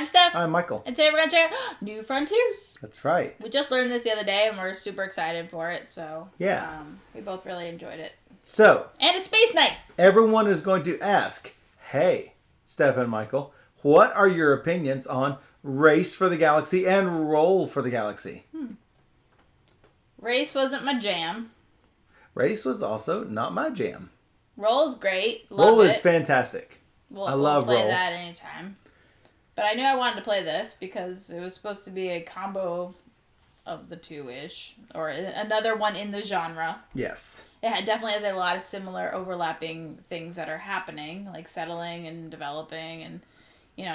I'm Steph. I'm Michael. And today we're going to check out New Frontiers. That's right. We just learned this the other day and we're super excited for it. So, yeah. We both really enjoyed it. So. And it's Space Night. Everyone is going to ask, hey, Steph and Michael, what are your opinions on Race for the Galaxy and Roll for the Galaxy? Race wasn't my jam. Race was also not my jam. Roll's great. Roll is fantastic. I love We'll play Roll. that anytime. But I knew I wanted to play this because it was supposed to be a combo of the two-ish. Or another one in the genre. Yes. It definitely has a lot of similar overlapping things that are happening. Like settling and developing and,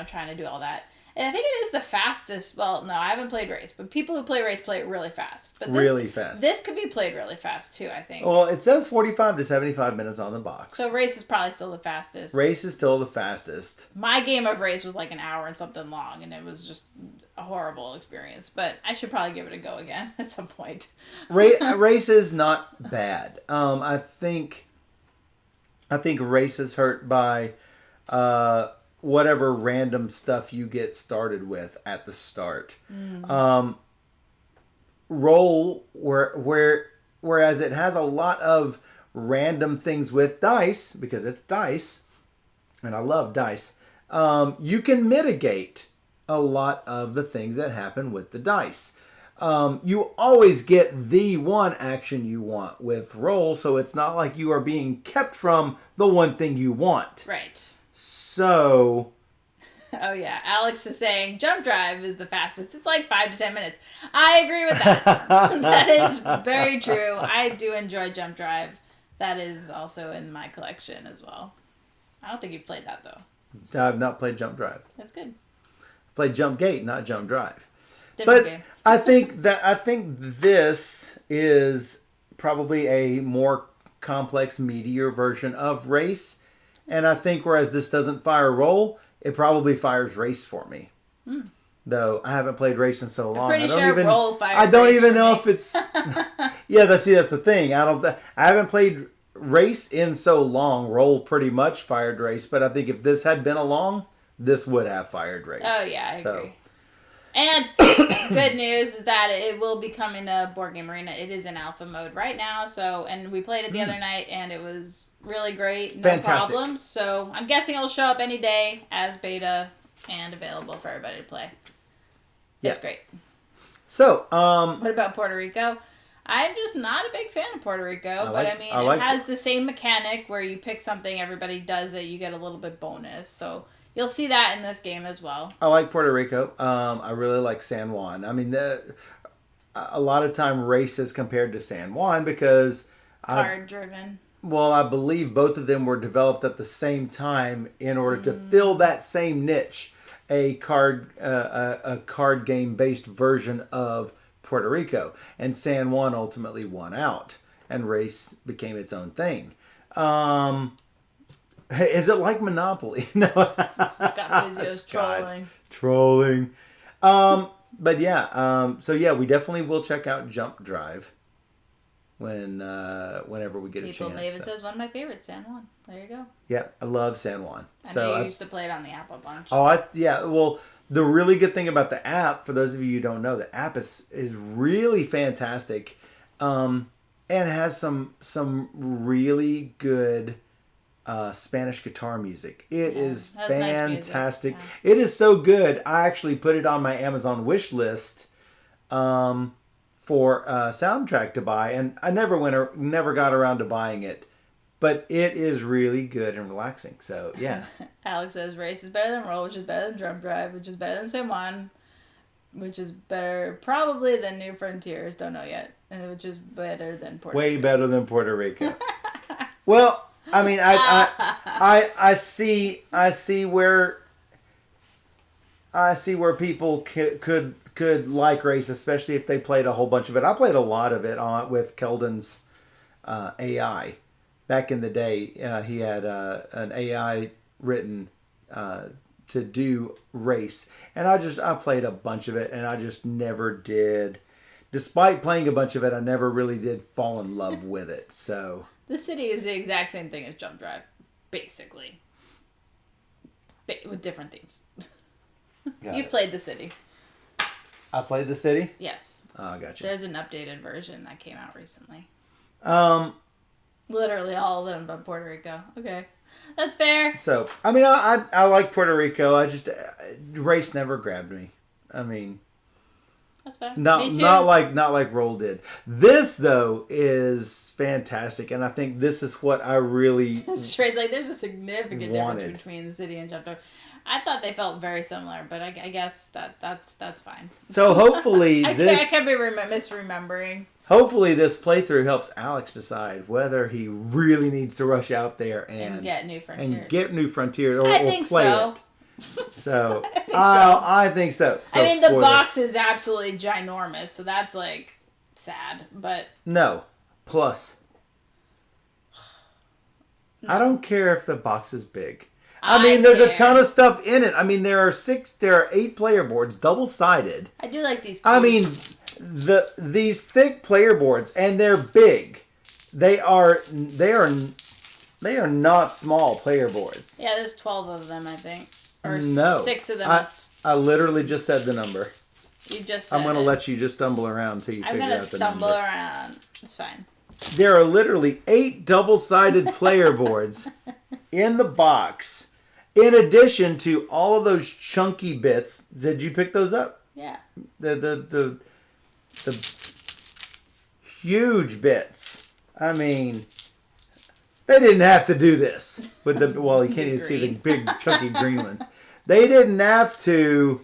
trying to do all that. And I think it is the fastest. Well, no, I haven't played Race. But people who play Race play it really fast. But really fast. This could be played really fast, too, I think. Well, it says 45 to 75 minutes on the box. So Race is probably still the fastest. Race is still the fastest. My game of Race was like an hour and something long, and it was just a horrible experience. But I should probably give it a go again at some point. Race is not bad. I think Race is hurt by whatever random stuff you get started with at the start. Roll, whereas it has a lot of random things with dice, because it's dice, and I love dice, you can mitigate a lot of the things that happen with the dice. You always get the one action you want with Roll, so it's not like you are being kept from the one thing you want. Right. So... Oh, yeah. Alex is saying jump drive is the fastest. It's like 5 to 10 minutes. I agree with that. That is very true. I do enjoy jump drive. That is also in my collection as well. I don't think you've played that, though. I've not played Jump Drive. That's good. I played Jump Gate, not Jump Drive. Different But game. I think this is probably a more complex, meatier version of Race. And I think whereas this doesn't fire Roll, it probably fires Race for me. Though I haven't played Race in so long. I'm pretty sure Roll fires I don't Race even for know me. if it's... Yeah, that's the thing. I haven't played Race in so long. Roll pretty much fired Race. But I think if this had been along, this would have fired Race. Oh, yeah, I agree. And good news is that it will be coming to Board Game Arena. It is in alpha mode right now. And we played it the other night, and it was really great. No Fantastic. problems. So I'm guessing it'll show up any day as beta and available for everybody to play. It's great. So, what about Puerto Rico? I'm just not a big fan of Puerto Rico, it has the same mechanic where you pick something, everybody does it, you get a little bit bonus. So you'll see that in this game as well. I like Puerto Rico. I really like San Juan. I mean, a lot of time Race is compared to San Juan because... Card driven. Well, I believe both of them were developed at the same time in order to fill that same niche. A card game based version of Puerto Rico, and San Juan ultimately won out, and Race became its own thing. Is it like Monopoly? No, Scott Vizio's trolling. But yeah, so yeah, we definitely will check out Jump Drive whenever we get a chance. David says one of my favorites, San Juan. There you go. Yeah, I love San Juan. I know you used to play it on the app a bunch. Well, the really good thing about the app, for those of you who don't know, the app is really fantastic, and has some really good Spanish guitar music. It is fantastic. Nice. It is so good. I actually put it on my Amazon wish list for a soundtrack to buy, and I never got around to buying it. But it is really good and relaxing. So, yeah. Alex says Race is better than Roll, which is better than Jump Drive, which is better than San Juan, which is better probably than New Frontiers. Don't know yet. And which is better than Puerto Rico. Way better than Puerto Rico. Well, I mean, I see where people could like Race, especially if they played a whole bunch of it. I played a lot of it with Keldon's AI. Back in the day, he had an AI written to do Race, and I played a bunch of it, and I just never did. Despite playing a bunch of it, I never really did fall in love with it. So the city is the exact same thing as Jump Drive, basically, with different themes. You've played the city. I played the city? Yes. Oh, gotcha. There's an updated version that came out recently. Literally all of them but Puerto Rico. Okay. That's fair. So, I mean, I like Puerto Rico. I just, race never grabbed me. I mean, that's fair. Not like Roll did. This though is fantastic, and I think this is what I really Straight's like there's a significant difference between the city and Chapter. I thought they felt very similar, but I guess that's fine. So hopefully I can't be misremembering. Hopefully this playthrough helps Alex decide whether he really needs to rush out there and get New Frontiers. Or I think play so. It. So I think so. I mean, the box is absolutely ginormous, so that's like sad. But no, plus no. I don't care if the box is big. I mean, there's a ton of stuff in it. I mean, there are 8 player boards, double sided. I do like these. Cubes. I mean, these thick player boards, and they're big. They are not small player boards. Yeah, there's 12 of them, I think. Or no. 6 of them. I literally just said the number. You just said I'm going to let you just stumble around until you figure out the number. I'm going to stumble around. It's fine. There are literally 8 double-sided player boards in the box. In addition to all of those chunky bits. Did you pick those up? Yeah. The huge bits. I mean, they didn't have to do this with the. Well, you can't even see the big chunky green ones. They didn't have to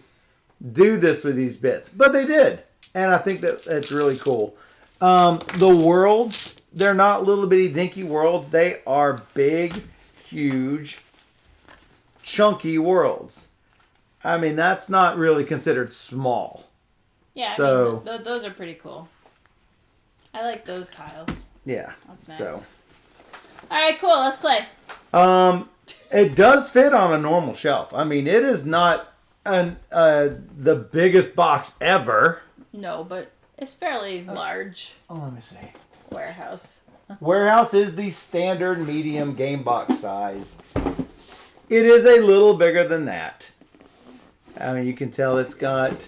do this with these bits, but they did, and I think that it's really cool. The worlds, they're not little bitty dinky worlds. They are big, huge, chunky worlds. I mean, that's not really considered small. Yeah, so I mean, those are pretty cool. I like those tiles. Yeah. That's nice. So. All right, cool. Let's play. It does fit on a normal shelf. I mean, it is not the biggest box ever. No, but it's fairly large. Oh, let me see. Warehouse. Warehouse is the standard medium game box size. It is a little bigger than that. I mean, you can tell it's got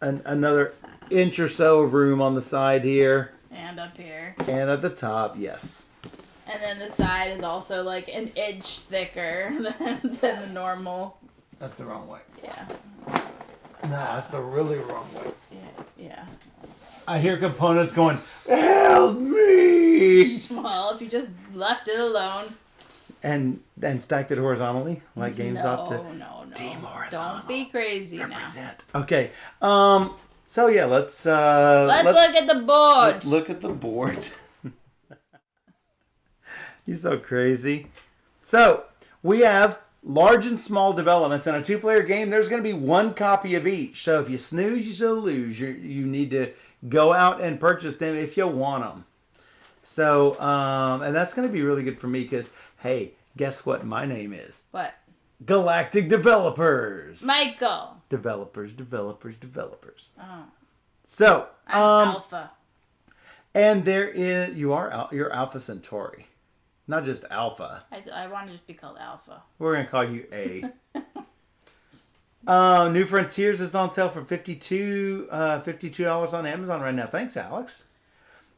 another inch or so of room on the side here. And up here. And at the top, yes. And then the side is also like an inch thicker than the normal. That's the wrong way. Yeah. No, that's the really wrong way. Yeah. I hear components going, help me! Well, if you just left it alone. And stacked it horizontally, like GameStop to. No. Team horizontal. Don't be crazy Represent. now. Okay. So yeah, let's look at the board. Let's look at the board. You're so crazy. So we have large and small developments in a 2-player game. There's going to be 1 copy of each. So if you snooze, you shall lose. You need to go out and purchase them if you want them. So and that's going to be really good for me because hey, guess what my name is? What? Galactic Developers. Michael. Developers. Oh. So, I'm Alpha. And you're Alpha Centauri. Not just Alpha. I want to just be called Alpha. We're going to call you A. New Frontiers is on sale for $52 on Amazon right now. Thanks, Alex.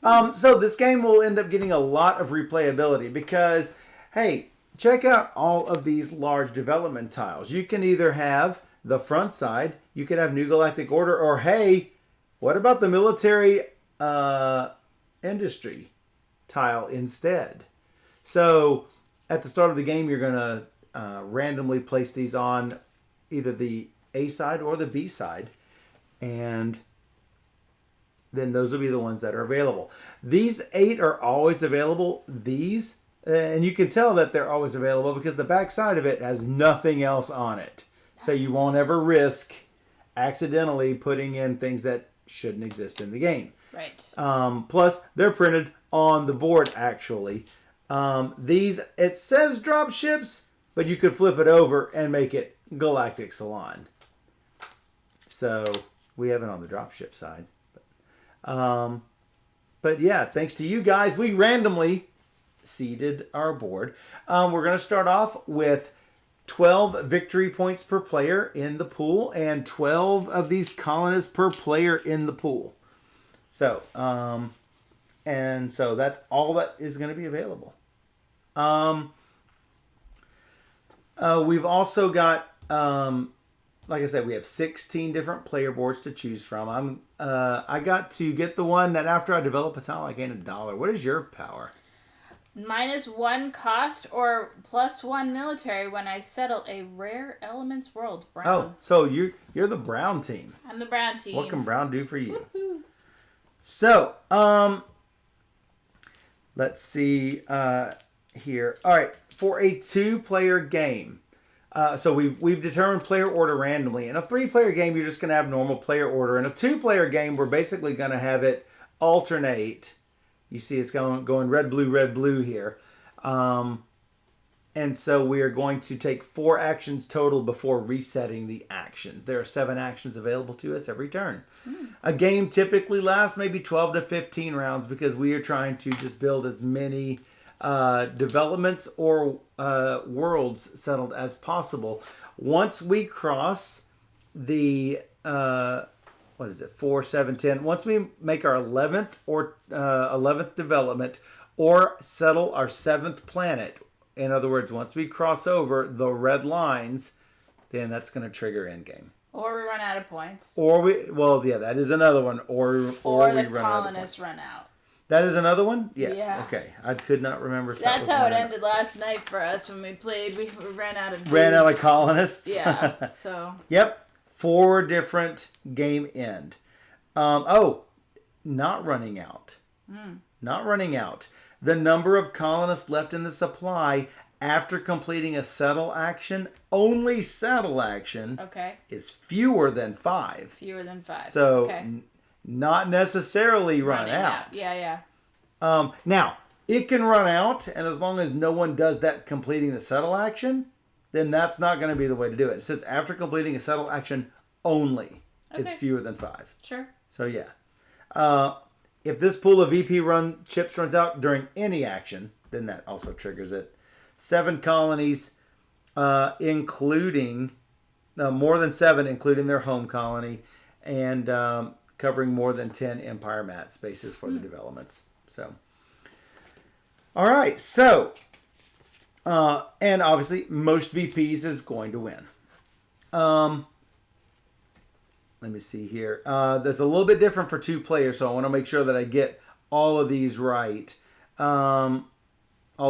So this game will end up getting a lot of replayability because, hey, check out all of these large development tiles. You can either have the front side, you could have New Galactic Order, or hey, what about the military industry tile instead? So at the start of the game, you're going to randomly place these on either the A side or the B side, and then those will be the ones that are available. These 8 are always available. These, and you can tell that they're always available because the back side of it has nothing else on it. So you won't ever risk accidentally putting in things that shouldn't exist in the game. Right. Plus, they're printed on the board, actually. These, it says drop ships, but you could flip it over and make it Galactic Salon. So we have it on the drop ship side. But yeah, thanks to you guys, we randomly seeded our board. We're going to start off with 12 victory points per player in the pool, and 12 of these colonists per player in the pool. So, and so that's all that is going to be available. We've also got, like I said, we have 16 different player boards to choose from. I got to get the one that after I develop a tile, I gain $1. What is your power? -1 cost or +1 military when I settle a rare elements world. Brown. Oh, so you're the brown team. I'm the brown team. What can brown do for you? Woo-hoo. So, let's see here. All right, for a 2-player game. So we've determined player order randomly. In a 3-player game, you're just going to have normal player order. In a 2-player game, we're basically going to have it alternate. You see it's going red, blue here. And so we are going to take 4 actions total before resetting the actions. There are 7 actions available to us every turn. A game typically lasts maybe 12 to 15 rounds because we are trying to just build as many developments or worlds settled as possible. Once we cross the 4, 7, 10. Once we make our 11th or 11th development or settle our 7th planet, in other words, once we cross over the red lines, then that's going to trigger endgame. Or we run out of points. That is another one. Or the we run out of colonists points. run out. That is another one? Yeah. Okay. I could not remember if That's that was how one it or not. ended last night for us when we played. We ran out of dudes. Ran out of colonists? Yeah, so. Yep. 4 different game end. Not running out. Not running out. The number of colonists left in the supply after completing a settle action, only settle action, is fewer than 5. Fewer than 5. So, not necessarily run out. Yeah. Now, it can run out, and as long as no one does that completing the settle action, then that's not going to be the way to do it. It says after completing a settle action only is fewer than 5. Sure. So, yeah. If this pool of VP run chips runs out during any action, then that also triggers it. 7 colonies, including more than 7, including their home colony, and covering more than 10 Empire mat spaces for the developments. So, all right. So, and obviously, most VPs is going to win. Let me see here. That's a little bit different for 2 players, so I want to make sure that I get all of these right. All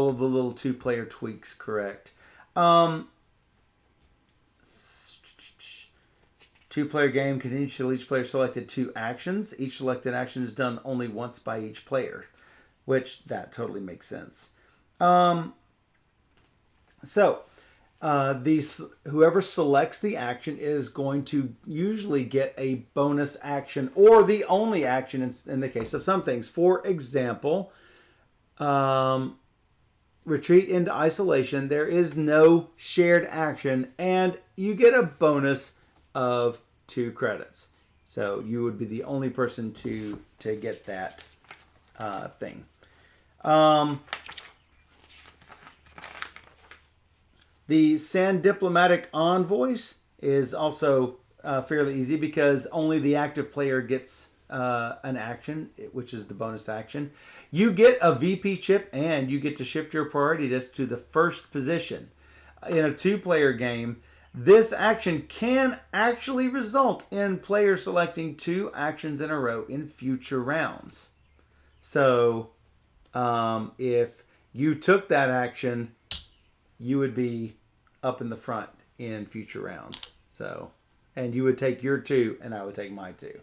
of the little 2-player tweaks correct. 2-player game continues till each player selected 2 actions. Each selected action is done only once by each player, which that totally makes sense. Whoever selects the action is going to usually get a bonus action or the only action in the case of some things. For example, retreat into isolation. There is no shared action, and you get a bonus of 2 credits. So you would be the only person to get that thing. The Sand Diplomatic Envoys is also fairly easy because only the active player gets an action, which is the bonus action. You get a VP chip and you get to shift your priority list to the first position. In a 2-player game, this action can actually result in players selecting 2 actions in a row in future rounds. So, if you took that action, you would be up in the front in future rounds. So, and you would take your 2 and I would take my 2.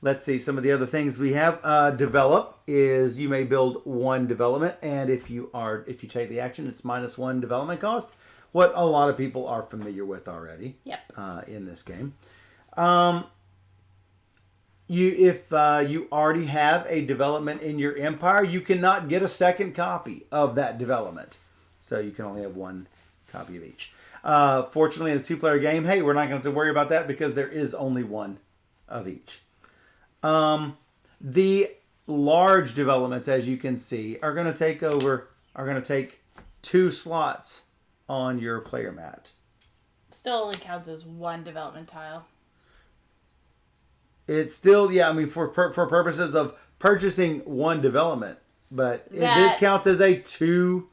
Let's see some of the other things we have. Develop is you may build 1 development, and if you take the action, it's -1 development cost. What a lot of people are familiar with already. Yep. In this game. If you already have a development in your empire, you cannot get a second copy of that development. So you can only have 1 copy of each. Fortunately, in a 2-player game, hey, we're not going to have to worry about that because there is only 1 of each. The large developments, as you can see, are going to take 2 slots on your player mat. Still only counts as 1 development tile. It's still, yeah, I mean, for purposes of purchasing 1 development, but it counts as a 2.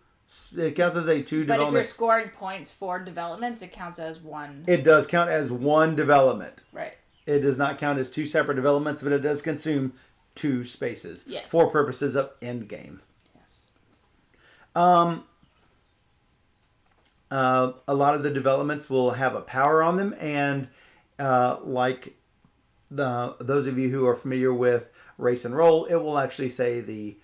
It counts as a 2 development. But if you're scoring points for developments, it counts as 1. It does count as 1 development. Right. It does not count as 2 separate developments, but it does consume 2 spaces. Yes. For purposes of end game. Yes. A lot of the developments will have a power on them, and like those of you who are familiar with Race and Roll, it will actually say the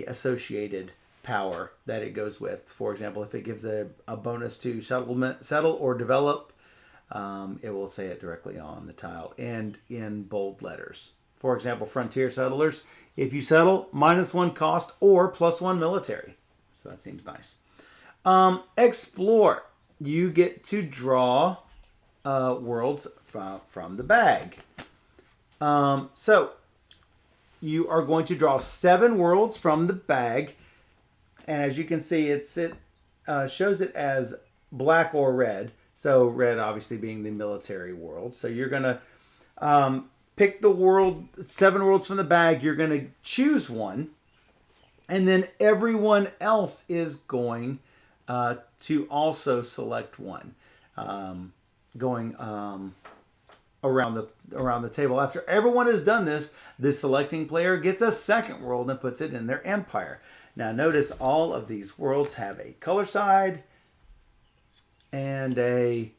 associated power that it goes with. For example, if it gives a bonus to settle or develop, it will say it directly on the tile and in bold letters. For example, Frontier Settlers, if you settle, -1 cost or +1 military. So that seems nice. Explore. You get to draw worlds from the bag. So you are going to draw 7 worlds from the bag. And as you can see, it shows it as black or red. So red obviously being the military world. So you're going to pick the 7 worlds from the bag. You're going to choose one. And then everyone else is going to also select one. Going around the table. After everyone has done this, the selecting player gets a second world and puts it in their empire. Now notice all of these worlds have a color side and a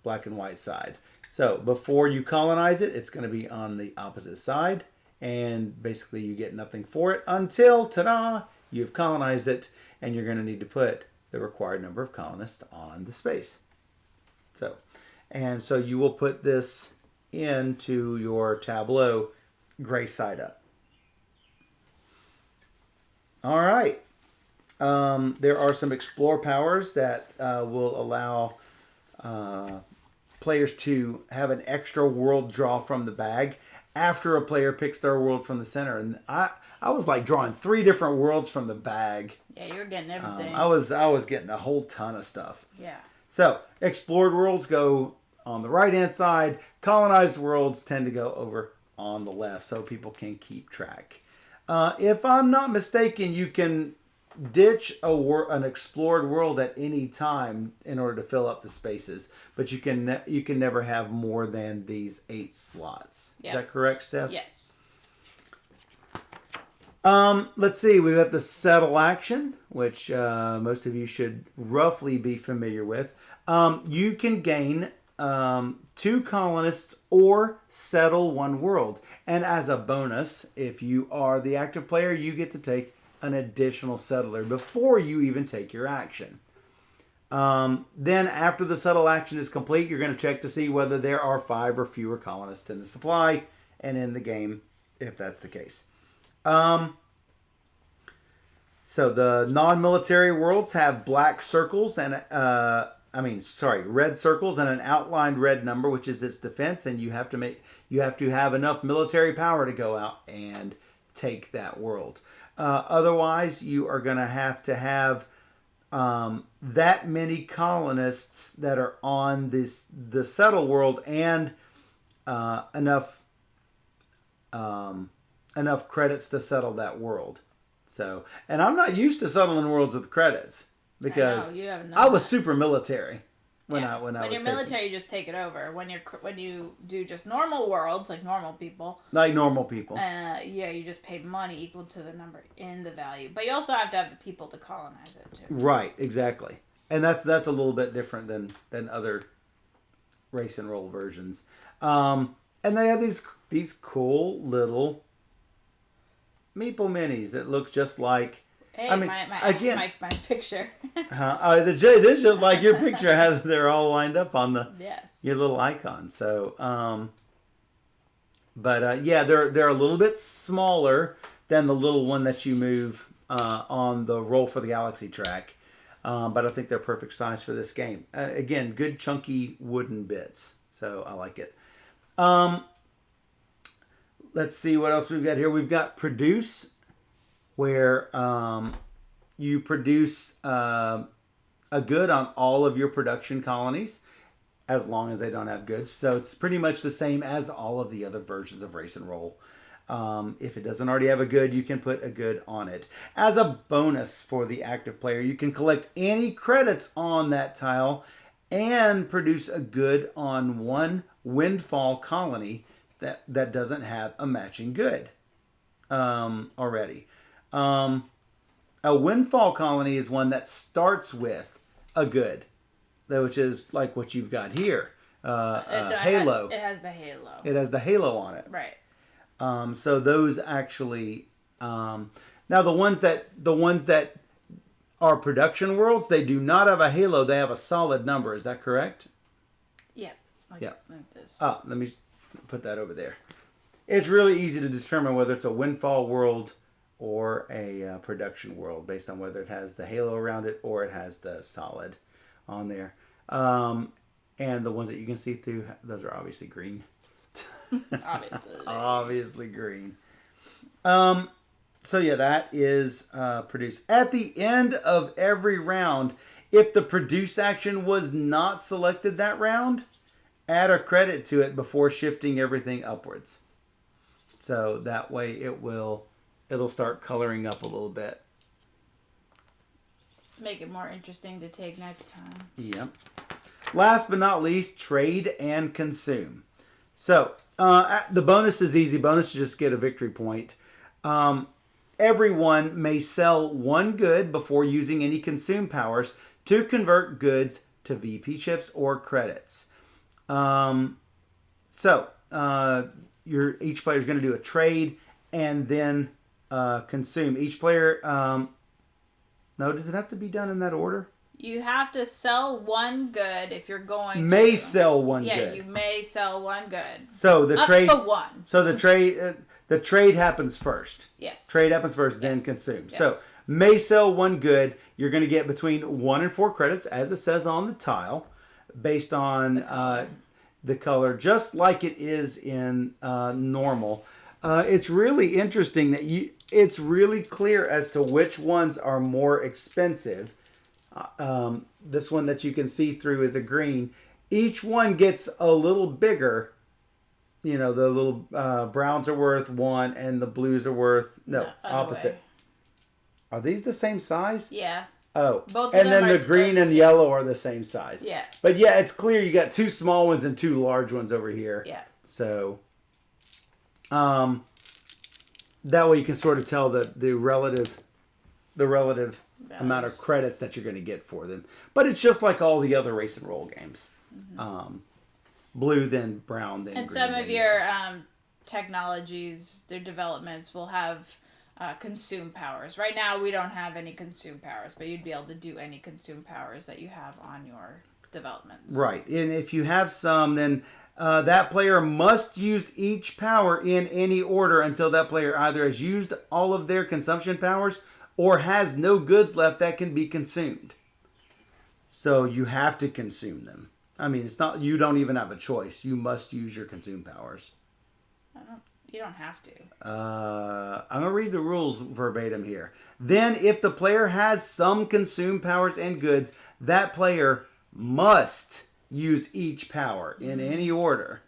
black and white side. So before you colonize it, it's going to be on the opposite side, and basically you get nothing for it until, ta-da, you've colonized it, and you're going to need to put the required number of colonists on the space. So you will put this into your tableau gray side up. All right. There are some explore powers that will allow players to have an extra world draw from the bag after a player picks their world from the center. And I was like drawing 3 different worlds from the bag. Yeah, you were getting everything. I was getting a whole ton of stuff. Yeah. So explored worlds go on the right hand side. Colonized worlds tend to go over on the left, so people can keep track. If I'm not mistaken, you can ditch an explored world at any time in order to fill up the spaces, but you can never have more than these 8 slots. Yep. Is that correct, Steph? Yes. Let's see. We've got the settle action, which most of you should roughly be familiar with. You can gain 2 colonists or settle 1 world. And as a bonus, if you are the active player, you get to take an additional settler before you even take your action. Then after the settle action is complete, you're going to check to see whether there are 5 or fewer colonists in the supply and in the game, if that's the case. So the non-military worlds have black circles and red circles and an outlined red number, which is its defense, and you have to have enough military power to go out and take that world. Otherwise, you are going to have that many colonists that are on the settle world and enough credits to settle that world. So, and I'm not used to settling worlds with credits because I was super military when you're military. You just take it over. When you do just normal worlds, like normal people, you just pay money equal to the number in the value. But you also have to have the people to colonize it too. Right, exactly, and that's a little bit different than other race and roll versions. And they have these cool little meeple minis that look just like. Hey, my picture. It is just like your picture. They're all lined up on your little icon. So, they're a little bit smaller than the little one that you move on the Roll for the Galaxy track. But I think they're perfect size for this game. Again, good chunky wooden bits. So I like it. Let's see what else we've got here. We've got produce. where you produce a good on all of your production colonies, as long as they don't have goods. So it's pretty much the same as all of the other versions of Race and Roll. If it doesn't already have a good, you can put a good on it. As a bonus for the active player, you can collect any credits on that tile and produce a good on one windfall colony that doesn't have a matching good already. A windfall colony is one that starts with a good, which is like what you've got here. Halo. It has the halo. It has the halo on it. Right. So those actually, now the ones that are production worlds, they do not have a halo. They have a solid number. Is that correct? Yeah. Yeah. Like this. Let me put that over there. It's really easy to determine whether it's a windfall world or a production world based on whether it has the halo around it or it has the solid on there. And the ones that you can see through, those are obviously green. Obviously green. So yeah, that is produced. At the end of every round, if the produce action was not selected that round, add a credit to it before shifting everything upwards. So that way it'll start coloring up a little bit. Make it more interesting to take next time. Yep. Last but not least, trade and consume. So the bonus is easy. Bonus is just get a victory point. Everyone may sell one good before using any consume powers to convert goods to VP chips or credits. Each player is going to do a trade and then consume. Each player. No, does it have to be done in that order? You have to sell one good if you're going to sell one good. Yeah, you may sell one good. So the trade up to one. So the trade happens first. Yes. Trade happens first, then consume. Yes. So may sell one good. You're going to get between 1 and 4 credits, as it says on the tile, based on the color, just like it is in normal. It's really interesting that it's really clear as to which ones are more expensive. This one that you can see through is a green. Each one gets a little bigger. You know, the little browns are worth 1 and the blues are worth... No, opposite. Way. Are these the same size? Yeah. Oh. Both and then the green and yellow are the same size. Yeah. But yeah, it's clear you got 2 small ones and 2 large ones over here. Yeah. So... that way you can sort of tell the relative amount of credits that you're going to get for them. But it's just like all the other race and roll games. Mm-hmm. Blue, then brown, then and green. And some of your technologies, their developments will have consume powers. Right now we don't have any consume powers, but you'd be able to do any consume powers that you have on your developments. Right. And if you have some, then... that player must use each power in any order until that player either has used all of their consumption powers or has no goods left that can be consumed. So you have to consume them. I mean, it's not, you don't even have a choice. You must use your consume powers. You don't have to. I'm going to read the rules verbatim here. Then if the player has some consume powers and goods, that player must use each power in any order.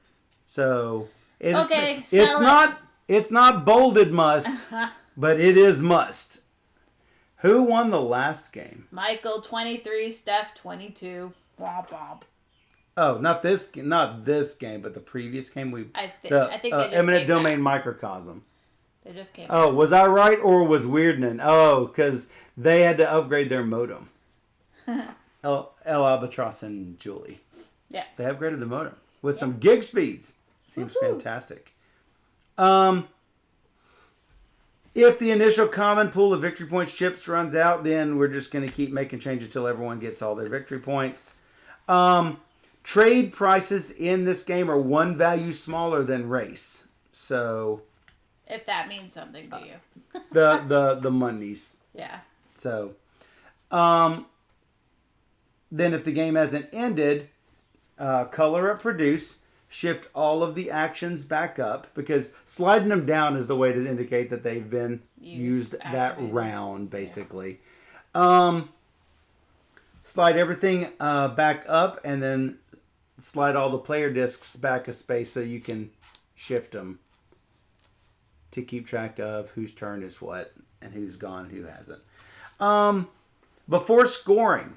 So it's not bolded must, but it is must. Who won the last game? Michael 23, Steph 22. Womp womp. Oh, not this game, but the previous game. I think they just Eminent Domain Microcosm. They just came. Oh, was I right or was Weirdman? Oh, because they had to upgrade their modem. El Albatross and Julie. Yeah. They upgraded the modem with some gig speeds. Seems fantastic. If the initial common pool of victory points chips runs out, then we're just going to keep making changes until everyone gets all their victory points. Trade prices in this game are 1 value smaller than race. So... if that means something to you. the monies. Yeah. So... then if the game hasn't ended... color at produce. shift all of the actions back up, because sliding them down is the way to indicate that they've been used that round, basically. Slide everything back up, and then slide all the player discs back a space so you can shift them to keep track of whose turn is what and who's gone and who hasn't. Before scoring,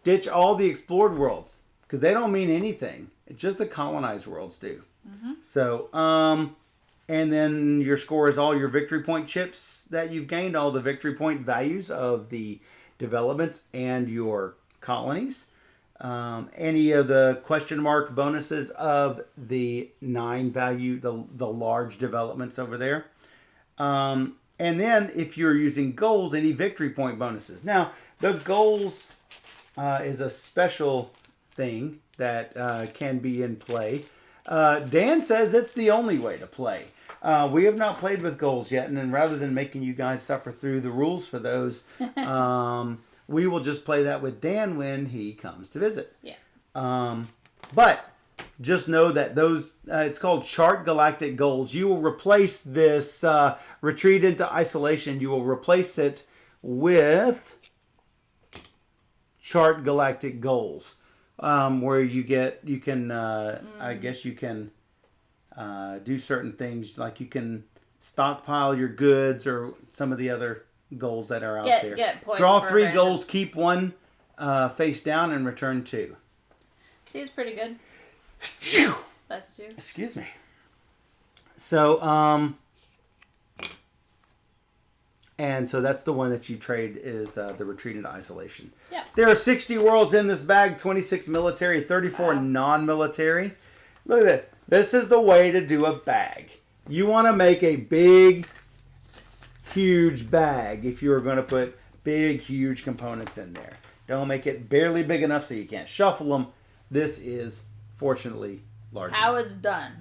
ditch all the explored worlds because they don't mean anything. It's just the colonized worlds do. So, and then your score is all your victory point chips that you've gained, all the victory point values of the developments and your colonies. Any of the question mark bonuses of the 9 value, the large developments over there. And then if you're using goals, any victory point bonuses. Now, the goals is a special thing that can be in play. Dan says it's the only way to play. We have not played with goals yet, and then rather than making you guys suffer through the rules for those, we will just play that with Dan when he comes to visit. Yeah. But just know that those, it's called Chart Galactic Goals. You will replace this Retreat into Isolation. You will replace it with Chart Galactic Goals, where you can, I guess you can do certain things, like you can stockpile your goods or some of the other goals that are out there. Get points. Draw 3 goals, keep 1 face down, and return 2. Seems pretty good. That's 2. Excuse me. So, and so that's the one that you trade is the Retreat into Isolation. Yeah. There are 60 worlds in this bag, 26 military, 34 non-military. Look at that. This is the way to do a bag. You want to make a big, huge bag if you're going to put big, huge components in there. Don't make it barely big enough so you can't shuffle them. This is, fortunately, large How enough. it's done.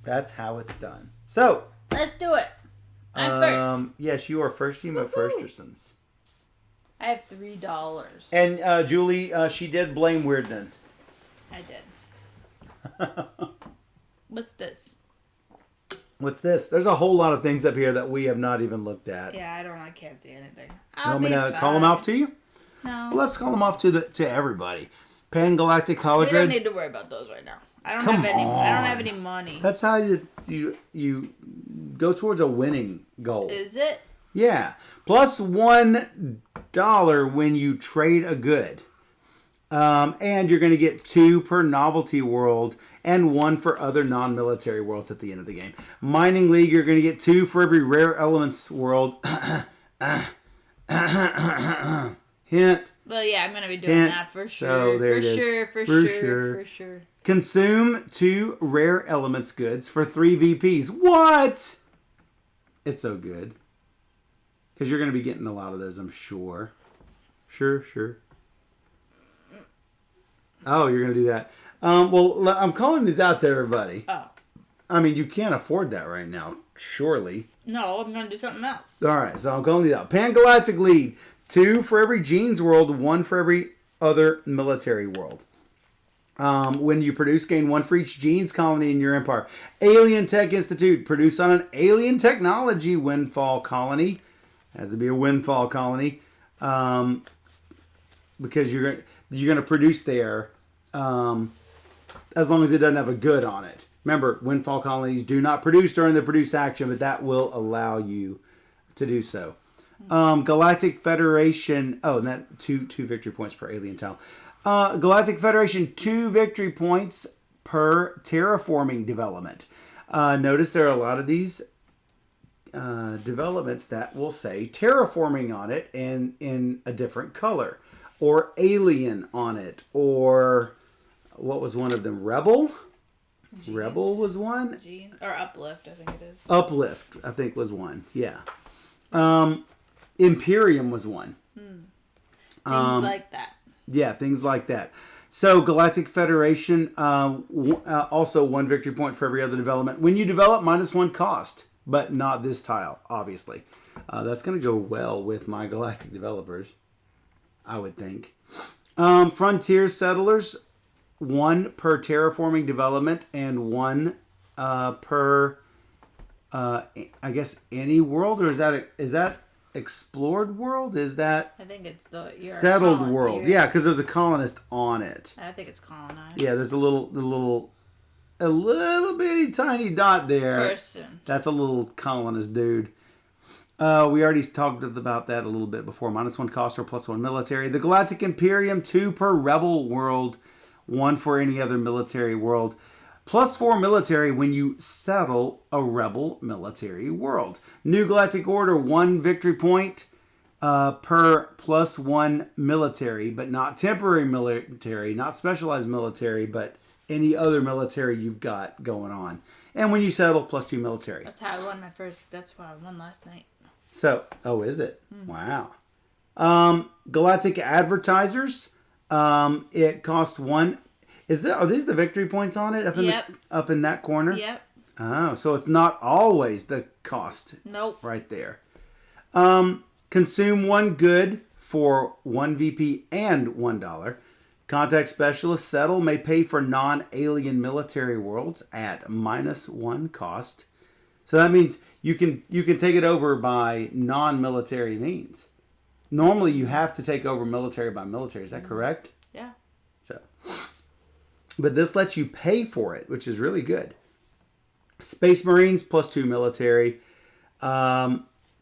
That's how it's done. So, let's do it. I'm first. Yes, you are first team of Firstersons. I have $3. And Julie, she did blame Weirdman. I did. What's this? What's this? There's a whole lot of things up here that we have not even looked at. Yeah, I can't see anything. You want me to call them off to you? No. Well, let's call them off to everybody. Pan-Galactic Hologrid. We don't need to worry about those right now. I don't have any money. That's how you go towards a winning goal. Is it? Yeah. Plus $1 when you trade a good. And you're going to get 2 per novelty world and 1 for other non-military worlds at the end of the game. Mining League, you're going to get 2 for every rare elements world. Hint. Well, yeah, I'm going to be doing that for sure. So there it is. For sure. Consume 2 rare elements goods for 3 VPs. What? It's so good. Because you're going to be getting a lot of those, I'm sure. Sure. Oh, you're going to do that. Well, I'm calling these out to everybody. Oh. I mean, you can't afford that right now, surely. No, I'm going to do something else. All right, so I'm calling these out. Pan-Galactic League. 2 for every Genes world, 1 for every other military world. When you produce, gain 1 for each Genes colony in your empire. Alien Tech Institute. Produce on an alien technology windfall colony. Has to be a windfall colony. Because you're going to produce there as long as it doesn't have a good on it. Remember, windfall colonies do not produce during the produce action, but that will allow you to do so. Galactic Federation. Oh, and that two victory points per alien tile. Galactic Federation, 2 victory points per terraforming development. Notice there are a lot of these developments that will say terraforming on it and in a different color, or alien on it, or what was one of them? Rebel. Genes. Rebel was one. Genes. Or Uplift, I think it is. Uplift, I think, was one. Yeah. Imperium was one. Things like that. Yeah, things like that. So Galactic Federation, also 1 victory point for every other development. When you develop, -1 cost, but not this tile, obviously. That's going to go well with my Galactic developers, I would think. Frontier Settlers, one per terraforming development and one per I guess any world, or is that explored world? Is that I think it's settled world? Yeah, because there's a colonist on it. I think it's colonized. Yeah, there's a little bitty tiny dot there. Person. That's a little colonist dude. We already talked about that a little bit before. -1 cost or +1 military. The Galactic Imperium, 2 per rebel world, 1 for any other military world. +4 military when you settle a rebel military world. New Galactic Order, 1 victory point per +1 military, but not temporary military, not specialized military, but any other military you've got going on. And when you settle, +2 military. That's how I won my first. That's why I won last night. So, is it? Wow. Galactic Advertisers, it cost 1. Are these the victory points on it up in that corner? Yep. Oh, so it's not always the cost. Nope. Right there. Consume 1 good for 1 VP and $1. Contact Specialist Settle may pay for non-alien military worlds at -1 cost. So that means you can take it over by non-military means. Normally you have to take over military by military. Is that correct? Yeah. So, but this lets you pay for it, which is really good. Space Marines, +2 military.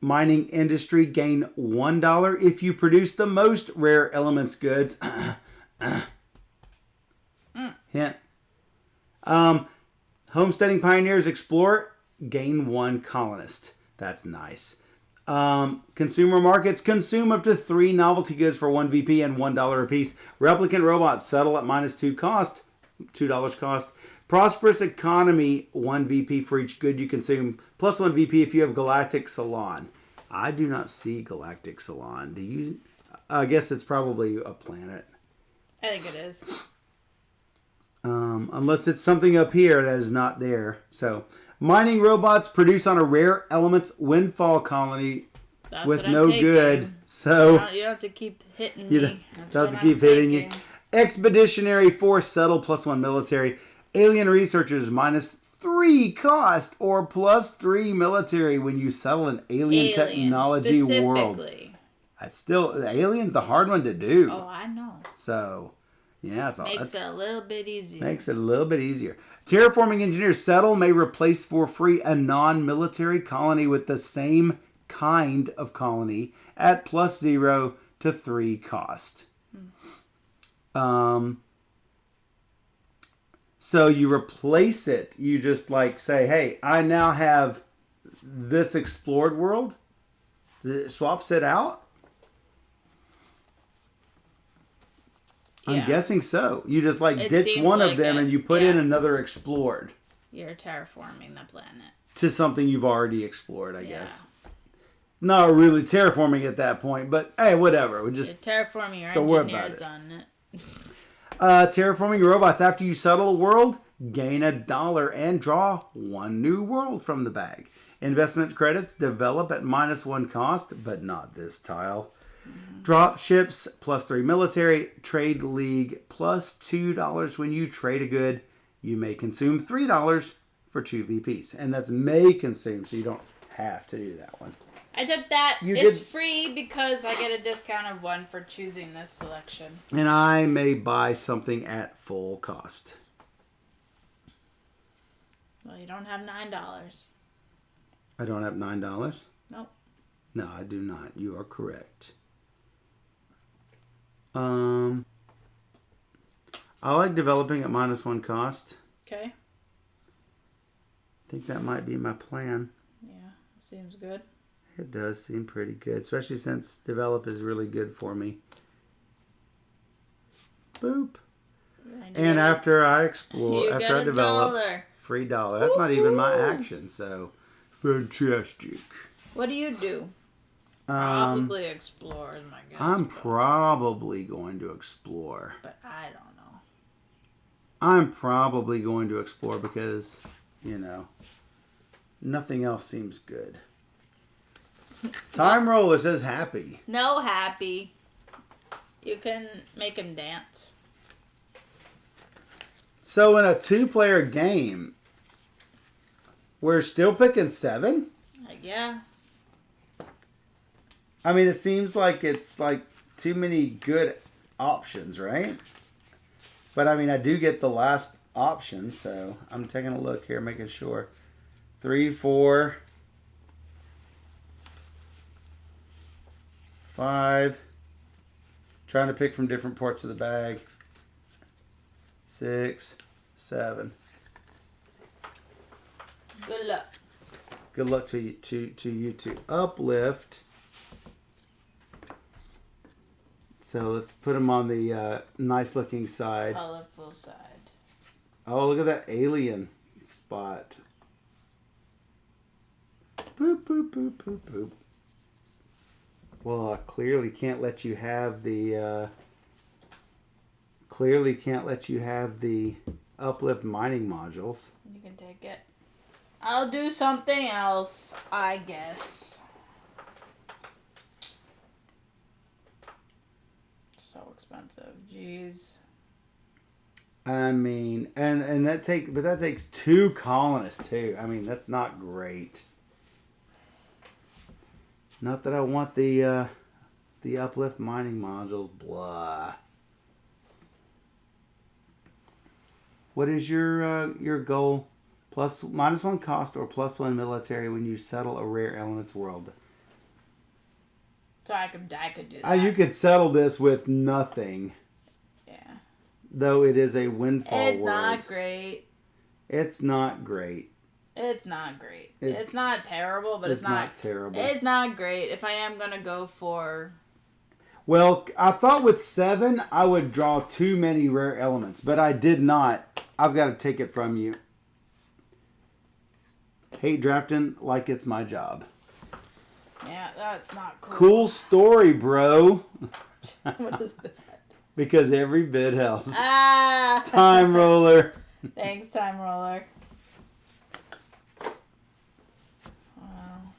Mining industry, gain $1 if you produce the most rare elements goods. Hint. Homesteading Pioneers Explorer, gain 1 colonist. That's nice. Consumer markets, consume up to 3 novelty goods for 1 VP and $1 apiece. Replicant robots, settle at -2 cost, $2 cost. Prosperous economy, 1 VP for each good you consume, +1 VP if you have Galactic Salon. I do not see Galactic Salon. Do you? I guess it's probably a planet. I think it is. Unless it's something up here that is not there. So, mining robots produce on a rare elements windfall colony with no good. So you don't have to keep hitting me. You don't have to keep hitting you. Expeditionary Force settle +1 military. Alien researchers -3 cost or +3 military when you settle an alien technology world. That's still the alien's the hard one to do. Oh, I know. So. Yeah, makes it a little bit easier. Makes it a little bit easier. Terraforming engineers settle may replace for free a non-military colony with the same kind of colony at +0 to 3 cost. So you replace it. You just say, hey, I now have this explored world. It swaps it out. I'm guessing so. You just ditch one of them and you put in another explored. You're terraforming the planet. To something you've already explored, I guess. Not really terraforming at that point, but hey, whatever. We just terraforming your engineers on it. Terraforming robots. After you settle a world, gain $1 and draw 1 new world from the bag. Investment credits develop at -1 cost, but not this tile. Drop ships +3 military. Trade league +2 when you trade a good. You may consume $3 for 2 VPs. And that's may consume, so you don't have to do that one. I took that. It's free because I get a discount of 1 for choosing this selection. And I may buy something at full cost. Well, you don't have $9. I don't have $9? Nope. No, I do not. You are correct. I like developing at -1 cost. Okay. I think that might be my plan. Yeah, seems good. It does seem pretty good, especially since develop is really good for me. Boop. And after I explore, after I develop, free $1. That's not even my action, so fantastic. What do you do? Probably explore is my guess. I'm probably going to explore. But I don't know. I'm probably going to explore because, nothing else seems good. Time Roller says happy. No happy. You can make him dance. So in a 2-player game, we're still picking 7? Yeah. I mean, it seems like it's like too many good options, right? But I mean, I do get the last option, so I'm taking a look here, making sure. 3, 4, 5. Trying to pick from different parts of the bag. 6, 7. Good luck. Good luck to you two. Uplift. So let's put them on the nice looking side. Colorful side. Oh, look at that alien spot. Boop, boop, boop, boop, boop. Well, I clearly can't let you have the uplift mining modules. You can take it. I'll do something else, I guess. So expensive. Jeez. I mean, and that takes 2 colonists too. I mean, that's not great. Not that I want the uplift mining modules. Blah. What is your goal? -1 cost or +1 military when you settle a rare elements world. So I could do that. You could settle this with nothing. Yeah. Though it is a windfall world. It's not great. It's not great. It's not great. It's not terrible, but it's not terrible. It's not great. If I am gonna go for... Well, I thought with 7 I would draw too many rare elements, but I did not. I've got to take it from you. Hate drafting like it's my job. Yeah, that's not cool. Cool story, bro. What is that? Because every bit helps. Ah! Time roller. Thanks, time roller. Wow.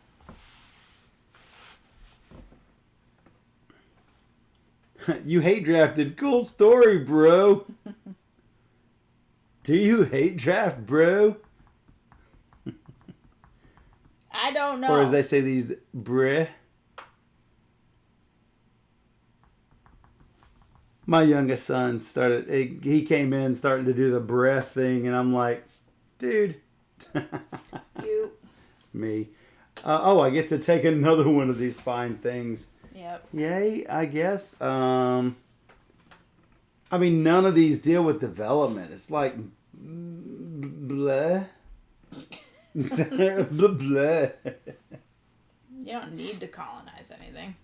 You hate drafted. Cool story, bro. Do you hate draft, bro? I don't know. Or as they say these, bruh. My youngest son he came in starting to do the breath thing, and I'm like, dude. You. Me. I get to take another one of these fine things. Yep. Yay, I guess. I mean, none of these deal with development. It's like, bleh. Bleh. You don't need to colonize anything.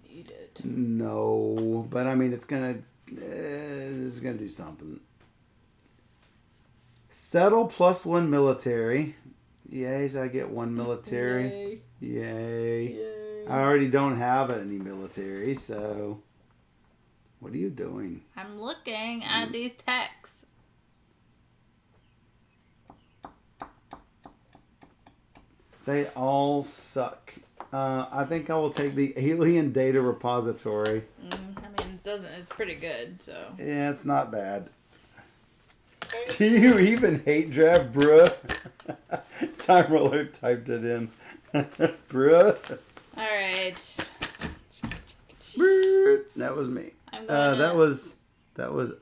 You need it. No, but I mean, it's gonna do something. Settle +1 military. Yay, so I get 1 military. Yay. Yay. I already don't have any military, so what are you doing? I'm looking at these texts. They all suck. I think I will take the alien data repository. I mean, it's pretty good, so. Yeah, it's not bad. Do you even hate draft, bruh? Time roller typed it in. Bruh. Alright. That was me. That was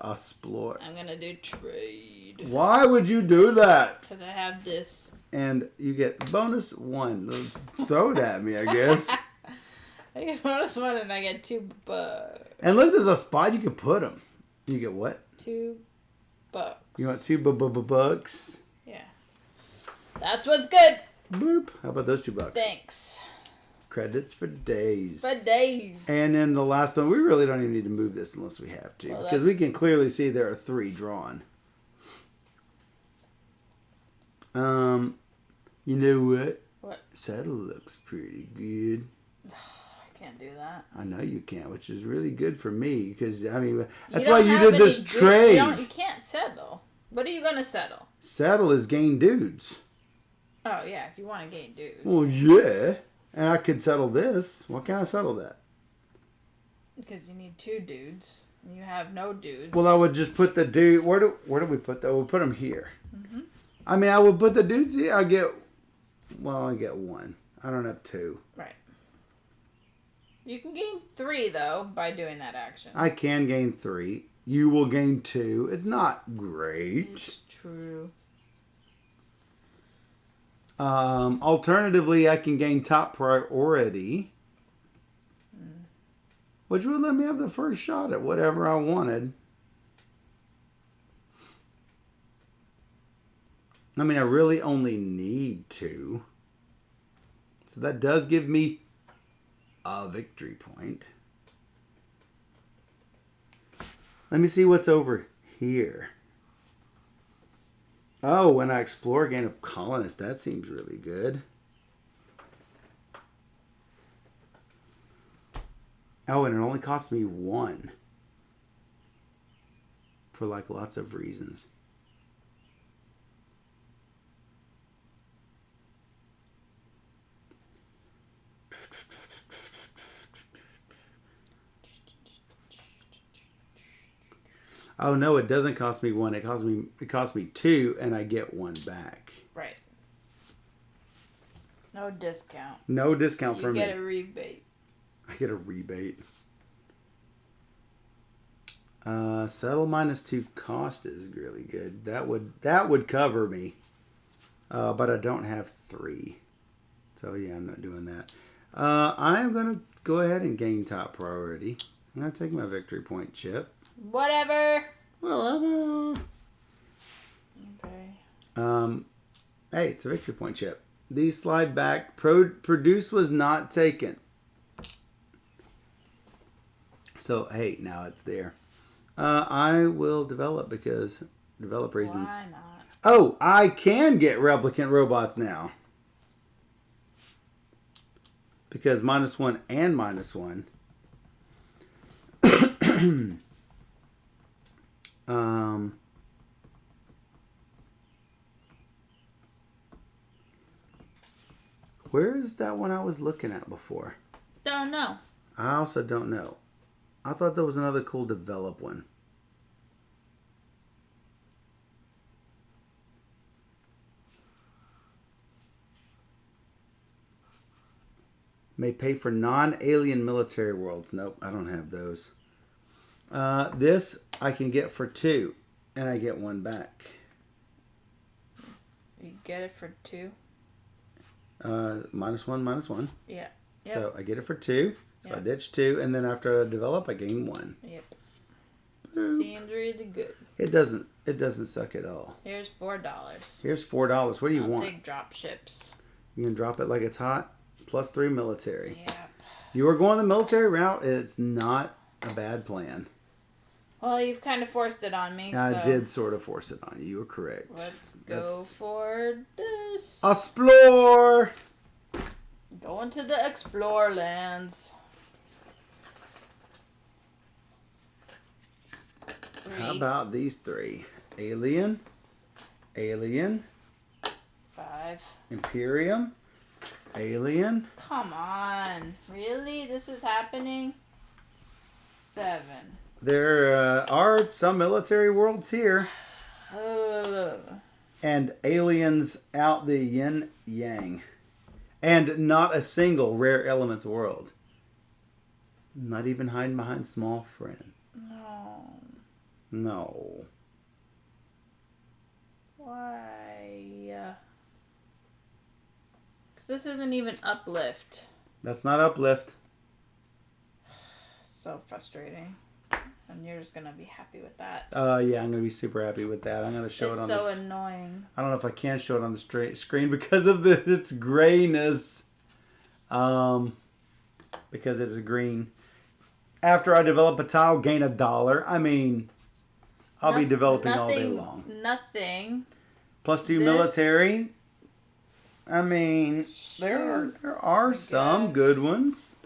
explore. I'm gonna do trade. Why would you do that? Because I have this. And you get bonus 1. Let's throw it at me, I guess. I get bonus 1 and I get 2 bucks. And look, there's a spot you could put them. You get what? 2 bucks. You want 2 bucks? Yeah. That's what's good. Boop. How about those 2 bucks? Thanks. Credits for days. For days. And then the last one, we really don't even need to move this unless we have to. Because we can clearly see there are 3 drawn. You know what? What? Settle looks pretty good. I can't do that. I know you can't, which is really good for me. Because, I mean, that's why you did this trade. You can't settle. What are you going to settle? Settle is gain dudes. Oh, yeah, if you want to gain dudes. Well, yeah. And I could settle this. Why can't I settle that? Because you need 2 dudes. And you have no dudes. Well, I would just put the dude. Where do we put that? We'll put them here. Mm-hmm. I mean, I would put the dudes here. I get 1. I don't have 2. Right. You can gain 3 though by doing that action. I can gain 3. You will gain 2. It's not great. It's true. Alternatively, I can gain top priority, which would let me have the first shot at whatever I wanted. I mean, I really only need 2. So that does give me a victory point. Let me see what's over here. Oh, when I explore, gain a colonist. That seems really good. Oh, and it only costs me 1. For like lots of reasons. Oh no, it doesn't cost me 1. It costs me 2, and I get 1 back. Right. No discount. No discount for me. You get a rebate. I get a rebate. Settle -2 cost is really good. That would cover me. But I don't have 3. So yeah, I'm not doing that. I'm gonna go ahead and gain top priority. I'm gonna take my victory point chip. Whatever. Okay. Hey, it's a victory point chip. These slide back. Produce was not taken. So, hey, now it's there. I will develop because develop reasons. Why not? Oh, I can get replicant robots now. Because -1 and -1. Where is that one I was looking at before? Don't know. I also don't know. I thought there was another cool develop one. May pay for non-alien military worlds. Nope, I don't have those. This I can get for 2, and I get 1 back. You get it for 2? -1. Yeah. Yep. So I get it for 2. So Yep. I ditch 2, and then after I develop, I gain 1. Yep. Boop. Seems really good. It doesn't suck at all. Here's $4. Here's $4. What do you want? I'll take drop ships. You can drop it like it's hot. +3 military. Yep. You are going the military route. It's not a bad plan. Well, you've kind of forced it on me. I so did sort of force it on you. You were correct. Let's go for this. Explore! Going to the explore lands. How about these 3? Alien, 5. Imperium, Alien. Come on. Really? This is happening? 7. There are some military worlds here. And aliens out the yin yang. And not a single rare elements world. Not even hiding behind small friend. No. Why? Because this isn't even uplift. That's not uplift. So frustrating. And you're just going to be happy with that. Yeah, I'm going to be super happy with that. I'm going to show it on It's so annoying. I don't know if I can show it on the screen because of its grayness. Because it is green. After I develop a tile, gain $1. I mean, I'll be developing all day long. Nothing. +2 military. I mean, there are some good ones.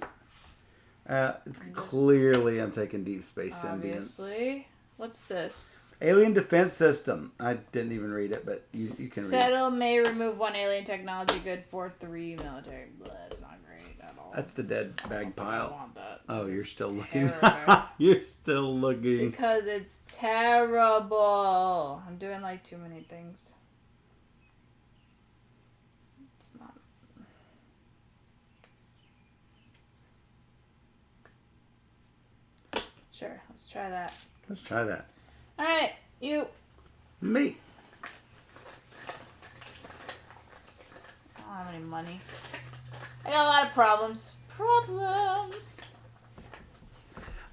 Clearly, I'm taking Deep Space Symbionts. Obviously. What's this? Alien Defense System. I didn't even read it, but you can read it. Settle may remove 1 alien technology good for 3 military. Blah, it's not great at all. That's the dead bag pile. I want that. Oh, you're still looking. Terrible. You're still looking. Because it's terrible. I'm doing like too many things. It's not. Sure, let's try that. Let's try that. All right, you. Me. I don't have any money. I got a lot of problems.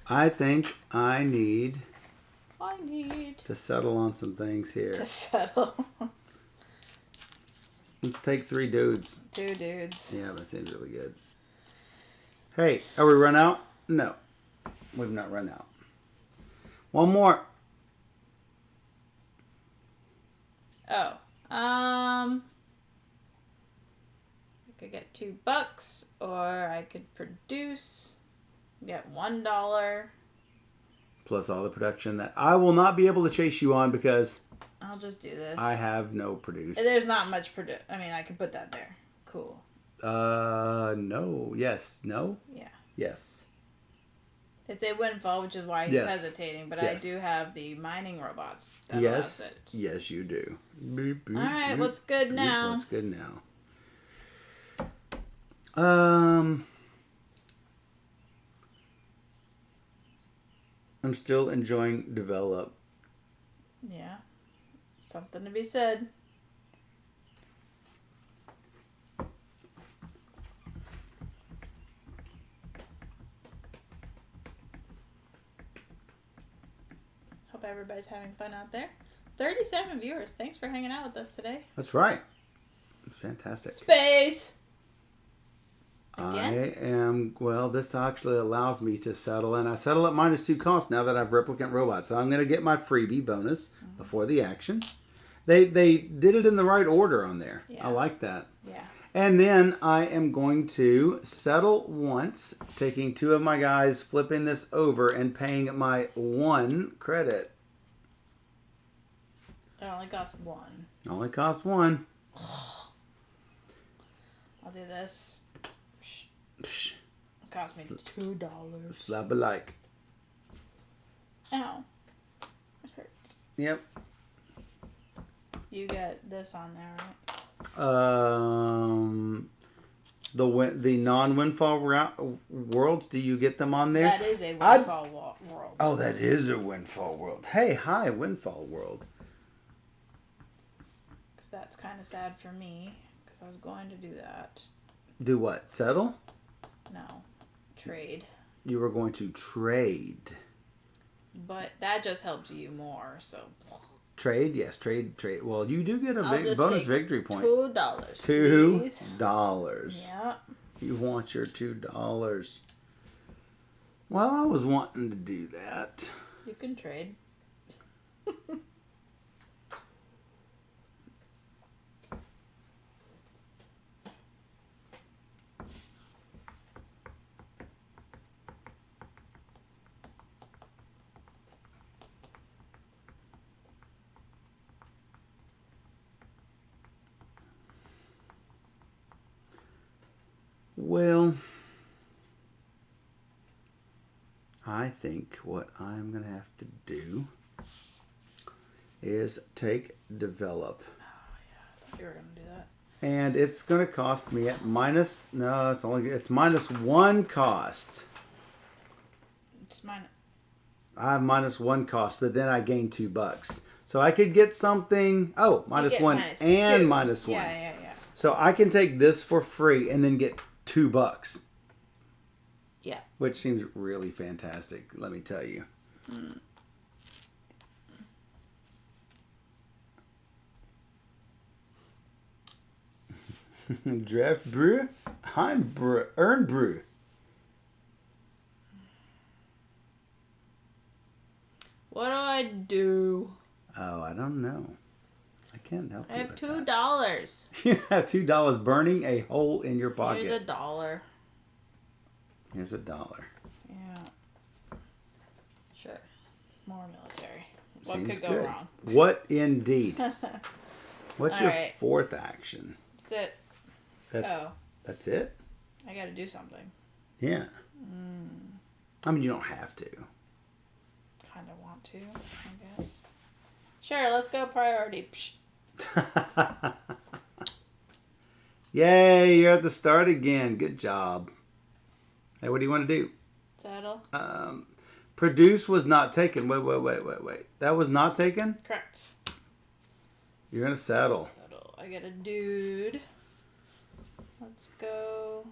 I think I need to to settle on some things here. settle. Let's take 3 dudes. 2 dudes. Yeah, that seems really good. Hey, are we run out? No. We've not run out. One more. Oh. I could get $2 or I could produce, get $1. Plus all the production that I will not be able to chase you on because I'll just do this. I have no produce. There's not much I mean, I could put that there. Cool. No. Yes. No? Yeah. Yes. It's a windfall, which is why he's hesitating, but Yes. I do have the mining robots. That Yes. allows it. Yes, you do. Boop, boop, All right, boop, what's good boop. now? What's good now? I'm still enjoying develop. Yeah. Something to be said. Hope everybody's having fun out there. 37 viewers. Thanks for hanging out with us today. That's right. It's fantastic. Space! Again? This actually allows me to settle, and I settle at -2 cost now that I have replicant robots. So I'm going to get my freebie bonus before the action. They did it in the right order on there. Yeah. I like that. Yeah. And then I am going to settle once, taking 2 of my guys, flipping this over, and paying my 1 credit. It only costs 1. Only costs 1. I'll do this. Psh, It cost me $2. slap a like. Ow. It hurts. Yep. You get this on there, right? The non-windfall worlds, do you get them on there? That is a windfall world. Oh, that is a windfall world. Hey, hi, windfall world. Because that's kind of sad for me. Because I was going to do that. Do what? Settle? No. Trade. You were going to trade. But that just helps you more, so... Trade? Yes, trade. Well, you do get a big bonus victory point. $2. $2. Yeah. You want your $2. Well, I was wanting to do that. You can trade. Well, I think what I'm going to have to do is take develop. Oh, yeah. I thought you were going to do that. And it's going to cost me at it's -1 cost. Just mine. I have -1 cost, but then I gain $2. So I could get something. Oh, -1 and -1. Yeah. So I can take this for free and then get $2. Yeah. Which seems really fantastic, let me tell you. Draft brew? Earn brew. What do I do? Oh, I don't know. I can't help you. I have with $2. that. You have $2 burning a hole in your pocket. Here's $1. Here's $1. Yeah. Sure. More military. Seems What could go good. wrong? What indeed? What's All your right. 4th action? That's it. That's it? I gotta do something. Yeah. I mean, you don't have to. Kind of want to, I guess. Sure, let's go priority. Yay, you're at the start again. Good job. Hey, what do you want to do? Settle. Produce was not taken. Wait. That was not taken? Correct. You're going to settle. Settle. I get a dude. Let's go.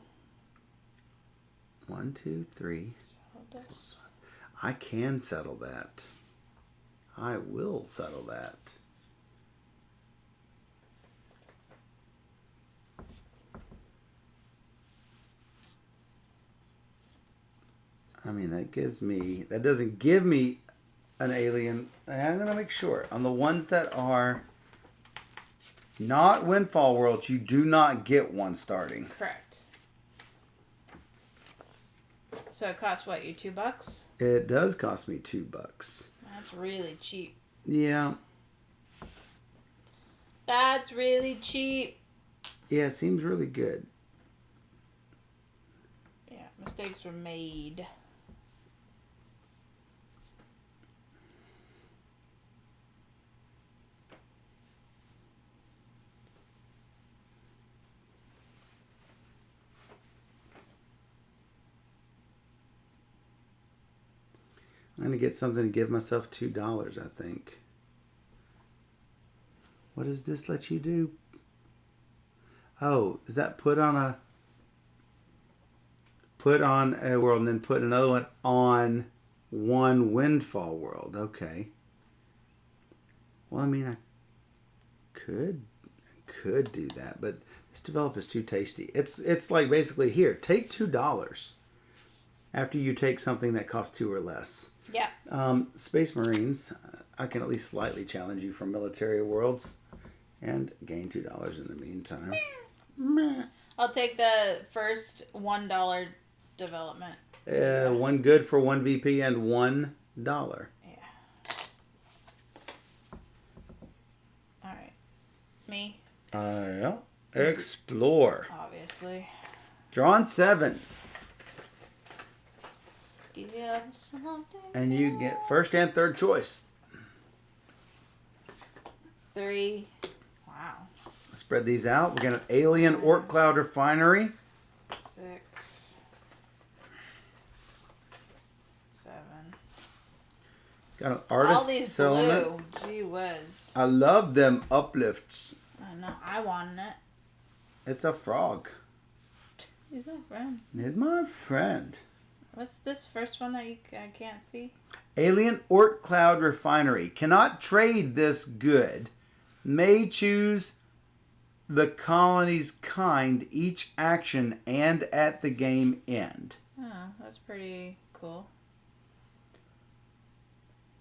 1, 2, 3. Settle this. I can settle that. I will settle that. I mean, that doesn't give me an alien. I'm going to make sure. On the ones that are not Windfall Worlds, you do not get one starting. Correct. So it costs what, you $2? It does cost me $2. That's really cheap. Yeah. That's really cheap. Yeah, it seems really good. Yeah, mistakes were made. I'm going to get something to give myself $2, I think. What does this let you do? Oh, is that put on a world and then put another one on one Windfall world? Okay. Well, I mean, I could do that, but this developer is too tasty. It's like basically here, take $2 after you take something that costs 2 or less. Yeah. Space Marines, I can at least slightly challenge you from military worlds and gain $2 in the meantime. I'll take the first $1 development. One good for 1 VP and $1. Yeah. Alright. Me? Yeah. Explore. Obviously. Drawn 7. Give something. And you get first and third choice. 3. Wow. Spread these out. We're going to Alien Orc Cloud Refinery. 6. 7. Got an artist All these settlement. blue. Gee whiz. I love them uplifts. I know. I wanted it. It's a frog. He's my friend. He's my friend. What's this first one that I can't see? Alien Orc Cloud Refinery. Cannot trade this good. May choose the colony's kind each action and at the game end. Oh, that's pretty cool.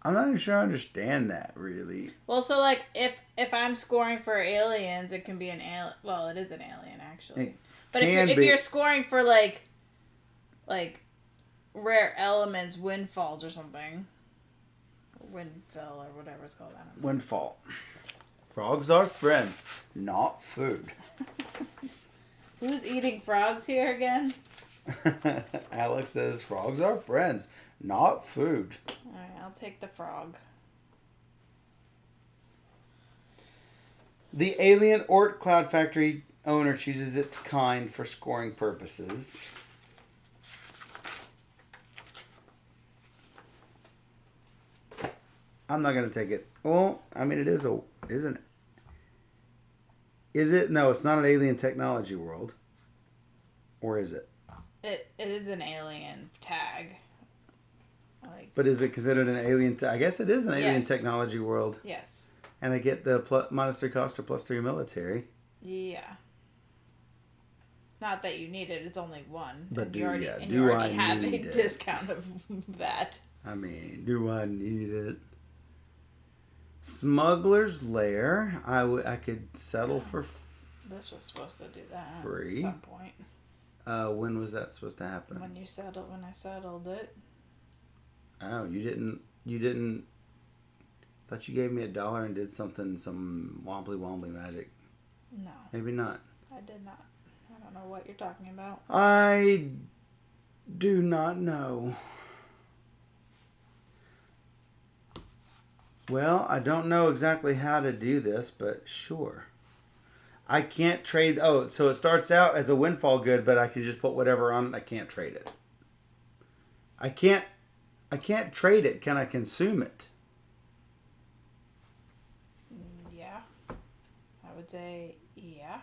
I'm not even sure I understand that, really. Well, so like if I'm scoring for aliens, it can be an alien. Well, it is an alien actually. But if you're scoring for like rare elements, windfalls or something, windfall or whatever it's called. I don't know. Windfall. Frogs are friends, not food. Who's eating frogs here again? Alex says frogs are friends, not food. All right, I'll take the frog. The Alien Orc Cloud Factory owner chooses its kind for scoring purposes. I'm not going to take it. Well, I mean, it is isn't it? Is it? No, it's not an alien technology world. Or is it? It is an alien tag. But is it considered an alien? I guess it is an alien Yes. technology world. Yes. And I get the -3 cost or +3 military. Yeah. Not that you need it. It's only 1. But you already I have a need it? discount of that. I mean, do I need it? Smuggler's Lair. I could settle for This was supposed to do that free. at some point. When was that supposed to happen? When I settled it. Oh, you didn't. Thought you gave me $1 and did some wobbly magic. No, Maybe not. I did not. I don't know what you're talking about. I do not know. Well, I don't know exactly how to do this, but sure. I can't trade. Oh, so it starts out as a windfall good, but I can just put whatever on it. I can't trade it. I can't trade it. Can I consume it? Yeah. I would say yeah.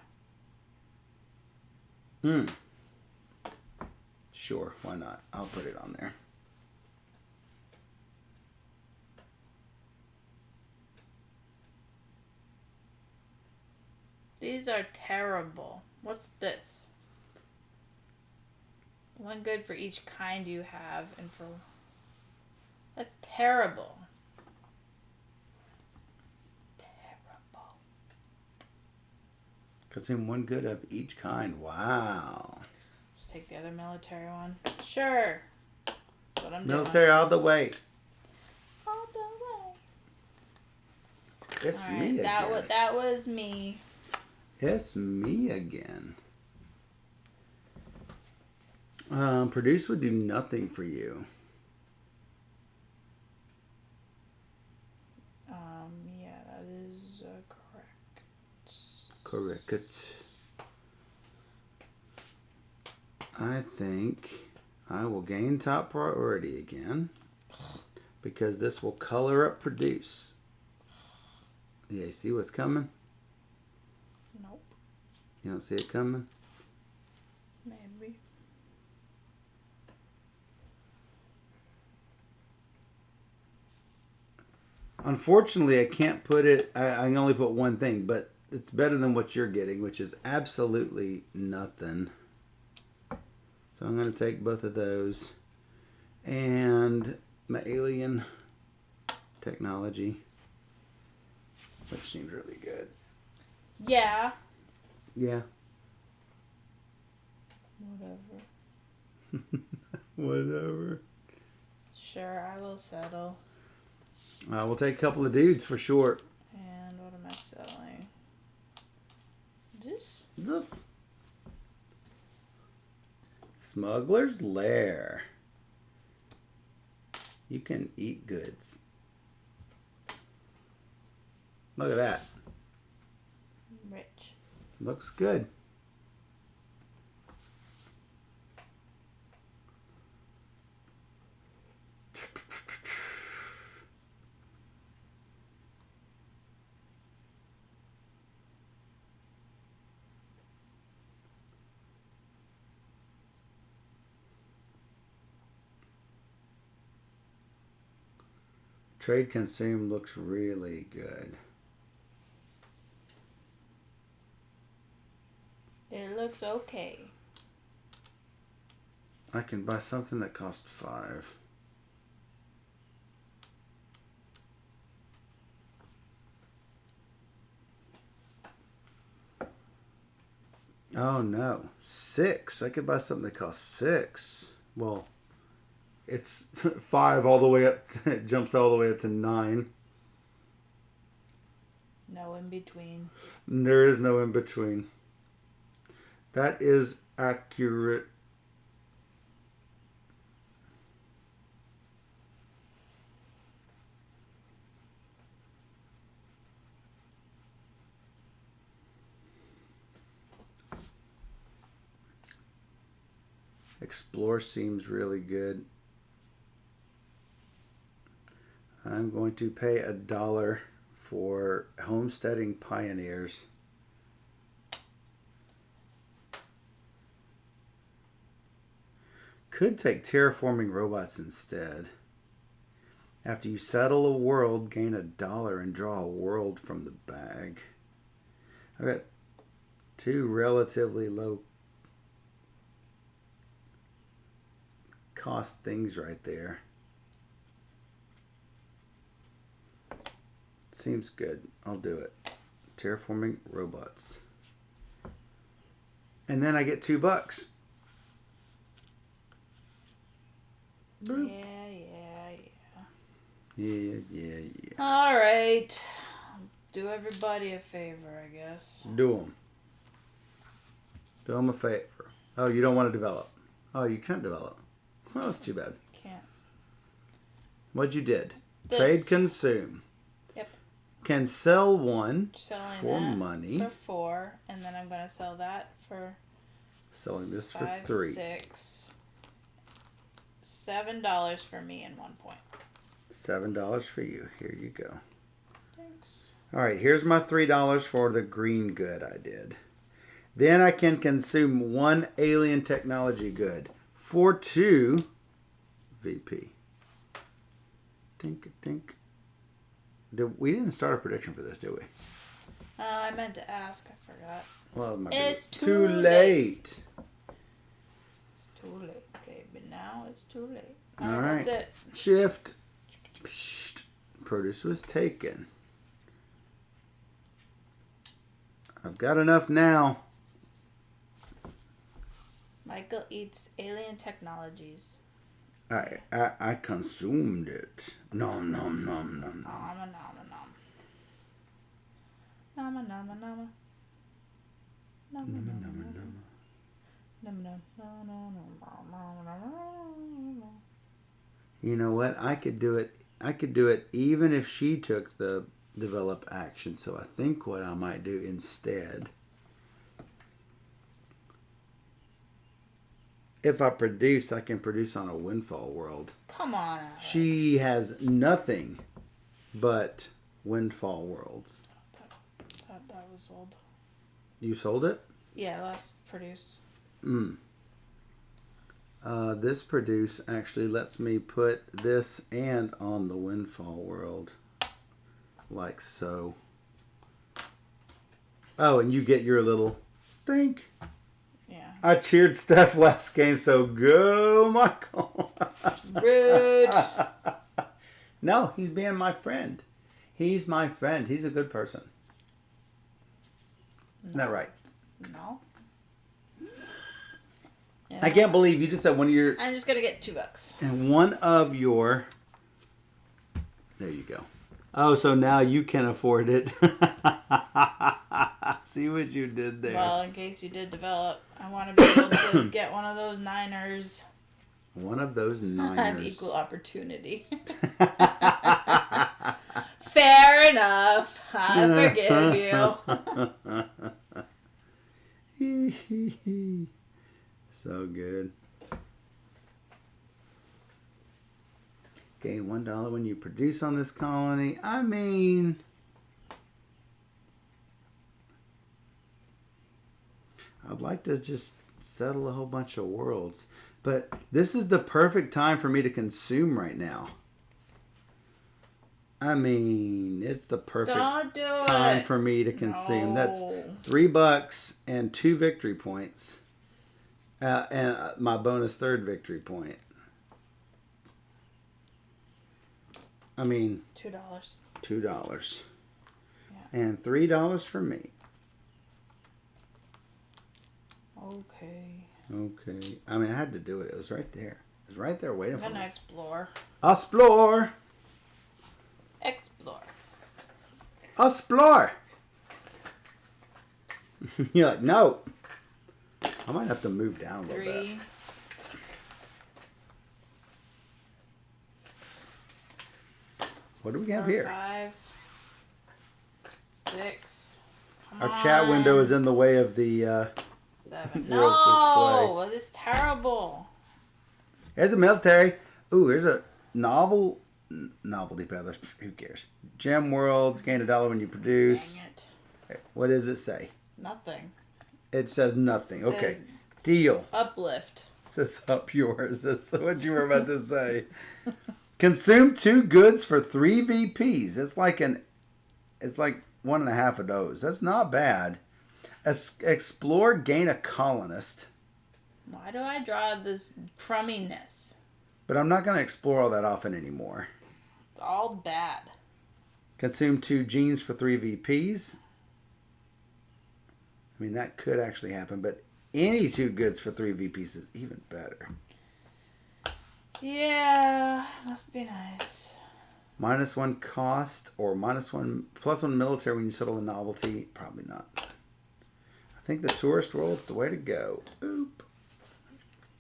Sure, why not? I'll put it on there. These are terrible. What's this? One good for each kind you have, and for... That's terrible. Terrible. Consume one good of each kind. Wow. Just take the other military one. Sure. That's what I'm Military doing. all the way. All the way. It's All me right, again. that was me. It's me again. Produce would do nothing for you. Yeah, that is correct. Correct. I think I will gain top priority again because this will color up produce. Yeah, see what's coming? Nope. You don't see it coming? Maybe. Unfortunately, I can't put it. I can only put one thing, but it's better than what you're getting, which is absolutely nothing. So I'm going to take both of those and my alien technology, which seems really good. Yeah. Yeah. Whatever. Whatever. Sure, I will settle. We'll take a couple of dudes for short. And what am I selling? This? The Smuggler's Lair. You can eat goods. Look at that. Rich. Looks good. Trade consume looks really good. It looks okay. I can buy something that costs 5. Oh no, 6. I could buy something that costs 6. Well, it's 5 all the way up. It jumps all the way up to 9. No in between. There is no in between. That is accurate. Explore seems really good. I'm going to pay $1 for Homesteading Pioneers. Could take Terraforming Robots instead. After you settle a world, gain $1 and draw a world from the bag. I've got 2 relatively low cost things right there. Seems good. I'll do it. Terraforming Robots. And then I get $2. Boop. Yeah. All right. Do everybody a favor, I guess. Do them. Do him a favor. Oh, you don't want to develop. Oh, you can't develop. Well, that's too bad. Can't. What you did? This. Trade, consume. Yep. Can sell one Selling for that money. for 4, and then I'm gonna sell that for. Selling this 5, for 3. 6, $7 for me and 1 point. $7 for you. Here you go. Thanks. All right, here's my $3 for the green good I did. Then I can consume 1 alien technology good for 2 VP. Think. We didn't start a prediction for this, did we? I meant to ask. I forgot. Well, it might It's be too late. It's too late. Okay, but now it's too late. All right. That's it. Shift. Psst. Produce was taken. I've got enough now. Michael eats alien technologies. I consumed it. Nom nom nom nom. Nama nama nama. Nama nama nama. Nama nama nama. Nama nama. You know what? I could do it. I could do it even if she took the develop action. So I think what I might do instead, if I produce, I can produce on a windfall world. Come on, Alex. She has nothing but windfall worlds. That was sold. You sold it? Yeah, last produce. This produce actually lets me put this and on the windfall world. Like so. Oh, and you get your little think. Yeah. I cheered Steph last game, so go, Michael. Rude. No, he's being my friend. He's my friend. He's a good person. Isn't that right? No. Yeah. I can't believe you just said one of your... I'm just going to get $2. And one of your... There you go. Oh, so now you can afford it. See what you did there. Well, in case you did develop, I want to be able to get one of those Niners. One of those Niners. Have equal opportunity. Fair enough. I forgive you. So good. Gain $1 when you produce on this colony. I mean, I'd like to just settle a whole bunch of worlds. But this is the perfect time for me to consume right now. I mean, it's the perfect time for me to consume. No. That's $3 and 2 victory points. And my bonus 3rd victory point. I mean... $2. $2. Yeah. And $3 for me. Okay. Okay. I mean, I had to do it. It was right there. It was right there waiting for I'm me. gonna explore. Explore! Explore. Explore! You're like, no. I might have to move down a little 3. bit. What do we have here? 5. 6. Come Our on. chat window is in the way of the 7. world's No! It is terrible. Here's a military. Ooh, here's a novelty peddler. Who cares? Gem world. Gain $1 when you produce. Dang it. What does it say? Nothing. It says nothing. It Okay. says Deal. uplift. It says up yours. That's what you were about to say. Consume 2 goods for 3 VPs. It's like 1.5 of those. That's not bad. Explore, gain a colonist. Why do I draw this crumminess? But I'm not going to explore all that often anymore. It's all bad. Consume 2 genes for 3 VPs. I mean, that could actually happen, but any 2 goods for 3 VPs is even better. Yeah, must be nice. -1 cost or -1 +1 military when you settle a novelty. Probably not. I think the tourist world's the way to go. Oop.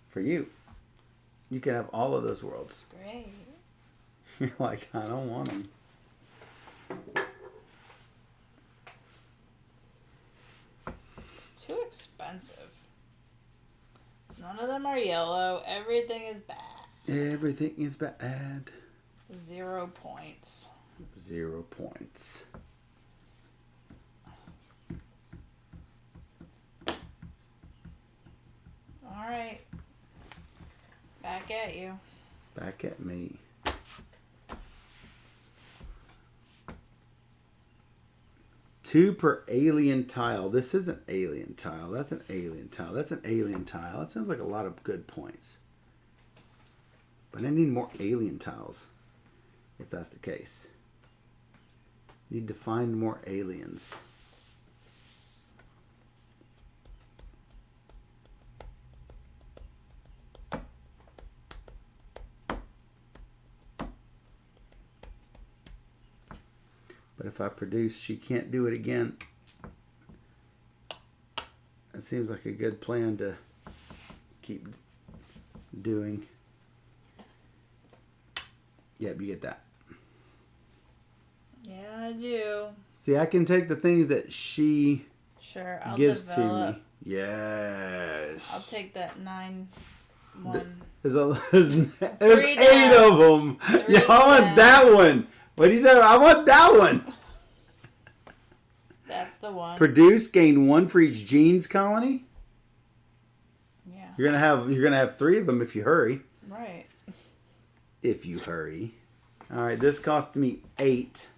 For you. You can have all of those worlds. Great. You're like, I don't want them. It's too expensive. None of them are yellow. Everything is bad. Everything is bad. 0 points. 0 points. All right. Back at you. Back at me. Two per alien tile. This isn't alien tile. That's an alien tile. That's an alien tile. That sounds like a lot of good points. But I need more alien tiles, if that's the case. Need to find more aliens. But if I produce, she can't do it again. That seems like a good plan to keep doing. Yep, you get that. Yeah, I do. See, I can take the things that she Sure, I'll gives develop. to me. Yes. I'll take that 9 one. There's 8 down. of them. Yeah, I want that one. What are you talking about? I want that one. That's the one. Produce, gain 1 for each genes colony. Yeah. You're gonna have 3 of them if you hurry. Right. If you hurry. All right, this cost me 8.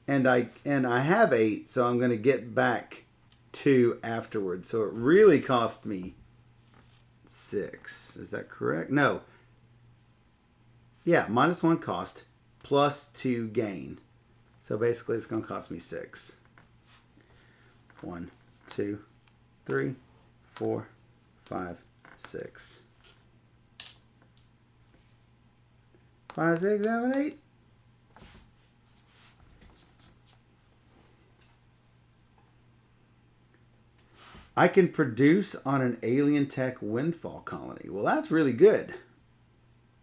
And I have 8, so I'm gonna get back 2 afterwards. So it really cost me 6. Is that correct? No. Yeah, -1 cost plus 2 gain. So basically it's gonna cost me 6. 1, 2, 3, 4, 5, 6. 5, 6, 7, 8. I can produce on an alien tech windfall colony. Well, that's really good.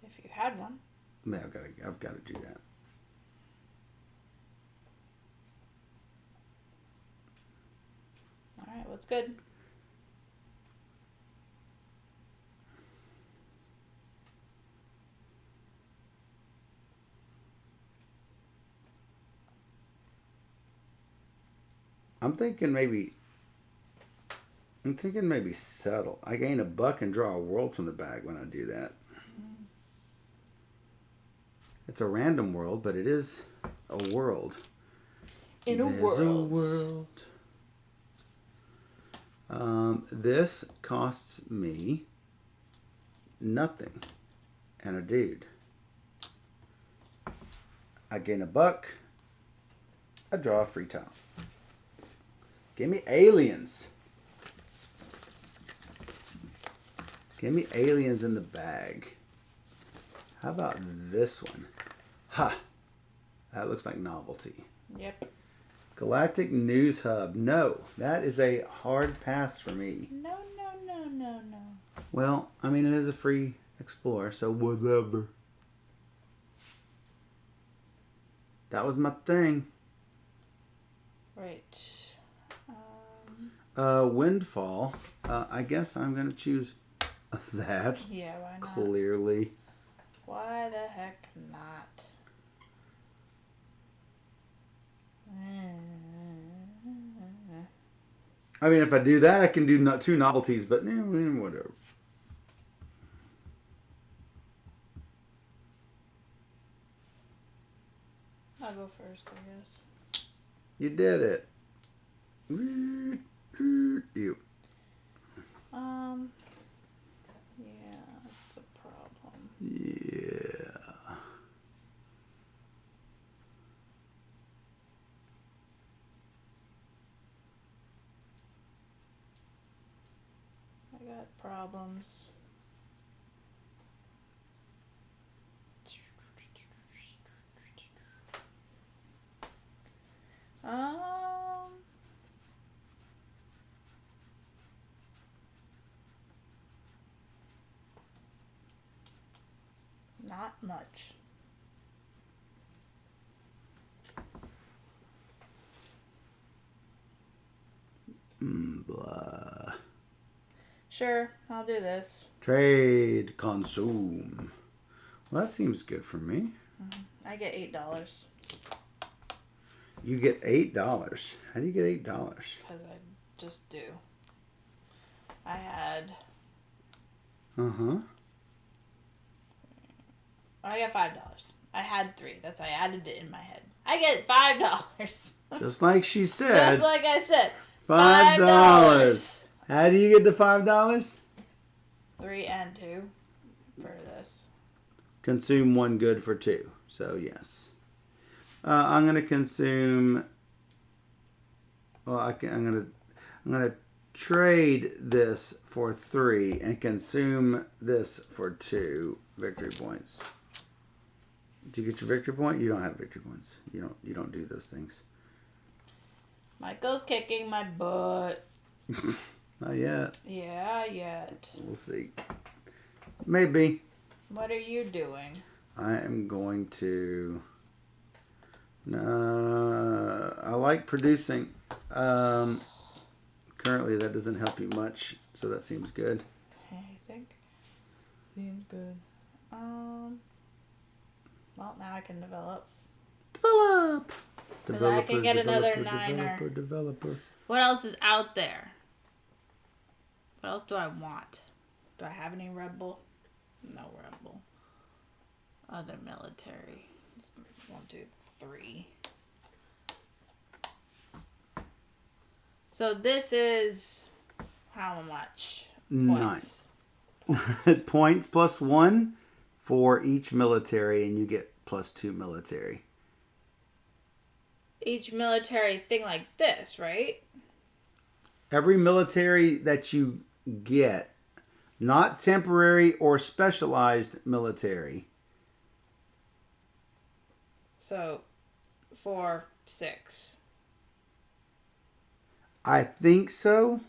If you had one. Man, I've got to do that. All right, what's good? I'm thinking maybe settle. I gain a buck and draw a world from the bag when I do that. It's a random world, but it is a world. In a world. This costs me nothing and a dude. I gain a buck. I draw a free tile. Give me aliens. Give me aliens in the bag. How about this one? Ha! That looks like novelty. Yep. Galactic News Hub. No, that is a hard pass for me. No. Well, I mean, it is a free Explorer, so whatever. That was my thing. Right. Windfall. I guess I'm going to choose that. Yeah, why not? Clearly. Why the heck not? I mean, if I do that, I can do 2 novelties, but whatever. I'll go first, I guess. You did it. You. Yeah, that's a problem. Yeah. I got problems. Not much. Blah. Sure, I'll do this. Trade, consume. Well, that seems good for me. I get $8. You get $8. How do you get $8? Because I just do. I had... I got $5. I had 3. That's I added it in my head. I get $5. Just like she said. Just like I said. $5. How do you get the $5? 3 and 2 for this. Consume 1 good for 2. So yes. I'm gonna consume. Well, I'm gonna trade this for 3 and consume this for 2 victory points. Did you get your victory point? You don't have victory points. You don't do those things. Michael's kicking my butt. Not yet. Yeah, yet. We'll see. Maybe. What are you doing? I am going to. I like producing. Currently, that doesn't help you much, so that seems good. I think. Seems good. Well, now I can develop. Develop! Because I can get another 9er. Developer. What else is out there? What else do I want? Do I have any rebel? No rebel. Other military. 1, 2, 3. So this is how much? 9. Points plus 1 for each military, and you get plus 2 military. Each military thing like this, right? Every military that you get, not temporary or specialized military. So 4, 6. I think so.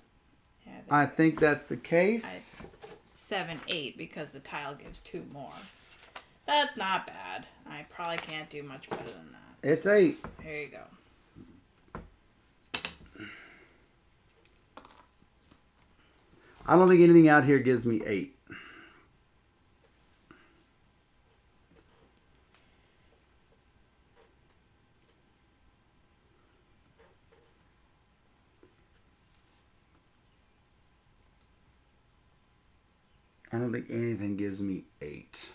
Yeah, I think that's the case. 7, 8 because the tile gives 2 more. That's not bad. I probably can't do much better than that. It's 8. Here you go. I don't think anything out here gives me 8. I don't think anything gives me 8.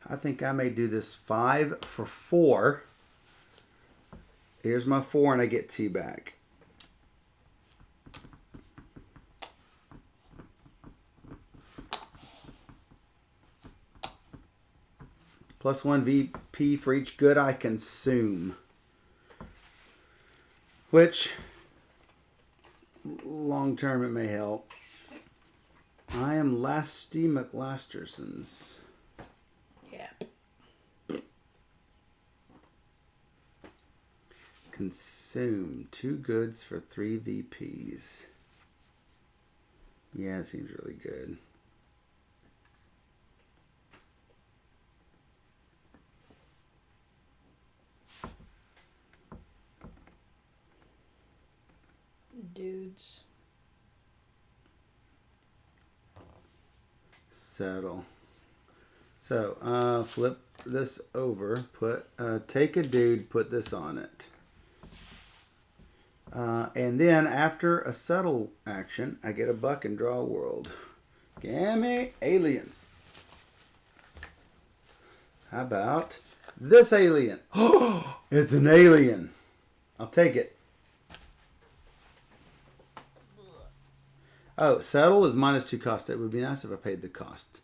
I think I may do this 5 for 4. Here's my 4 and I get 2 back. Plus 1 VP for each good I consume. Which, long term, it may help. I am Lasty McLastersons. Yeah. Consume 2 goods for 3 VPs. Yeah, it seems really good. Dudes. Settle. So, flip this over. Take a dude, put this on it. And then after a settle action, I get a buck and draw a world. Gimme aliens. How about this alien? Oh, it's an alien. I'll take it. Oh, settle is minus 2 cost. It would be nice if I paid the cost.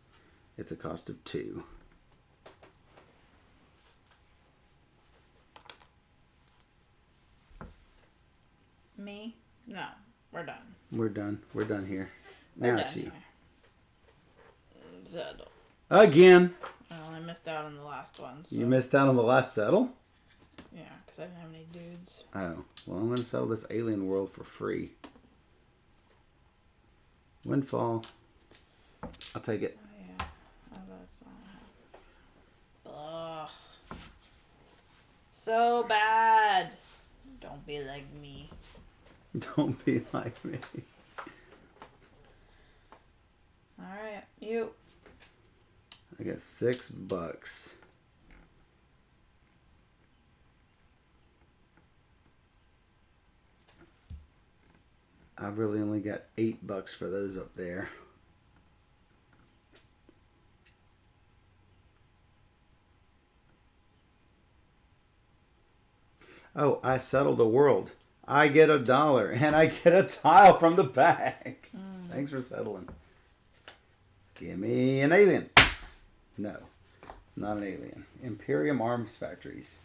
It's a cost of 2. Me? No. We're done. We're done. We're done here. We're Now done it's you. here. Settle. Again. Well, I missed out on the last one. So. You missed out on the last settle? Yeah, because I didn't have any dudes. Oh, well, I'm going to sell this alien world for free. Windfall. I'll take it. Oh, yeah. Oh, that's not... Ugh. So bad. Don't be like me. Don't be like me. Alright, you. I got $6. I've really only got $8 for those up there. Oh, I settled a world. I get $1 and I get a tile from the bag. Thanks for settling. Give me an alien. No, it's not an alien. Imperium Arms Factories.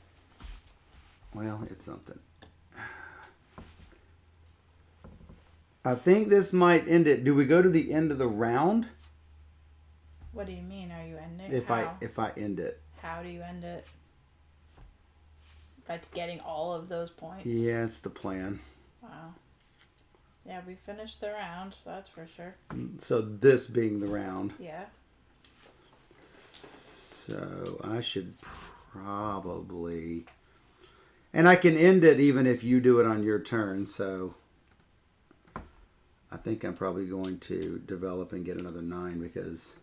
Well, it's something. I think this might end it. Do we go to the end of the round? What do you mean? Are you ending? If I end it. How do you end it? By getting all of those points? Yeah, it's the plan. Wow. Yeah, we finished the round, that's for sure. So this being the round. Yeah. So I should probably... And I can end it even if you do it on your turn, so... I think I'm probably going to develop and get another 9 because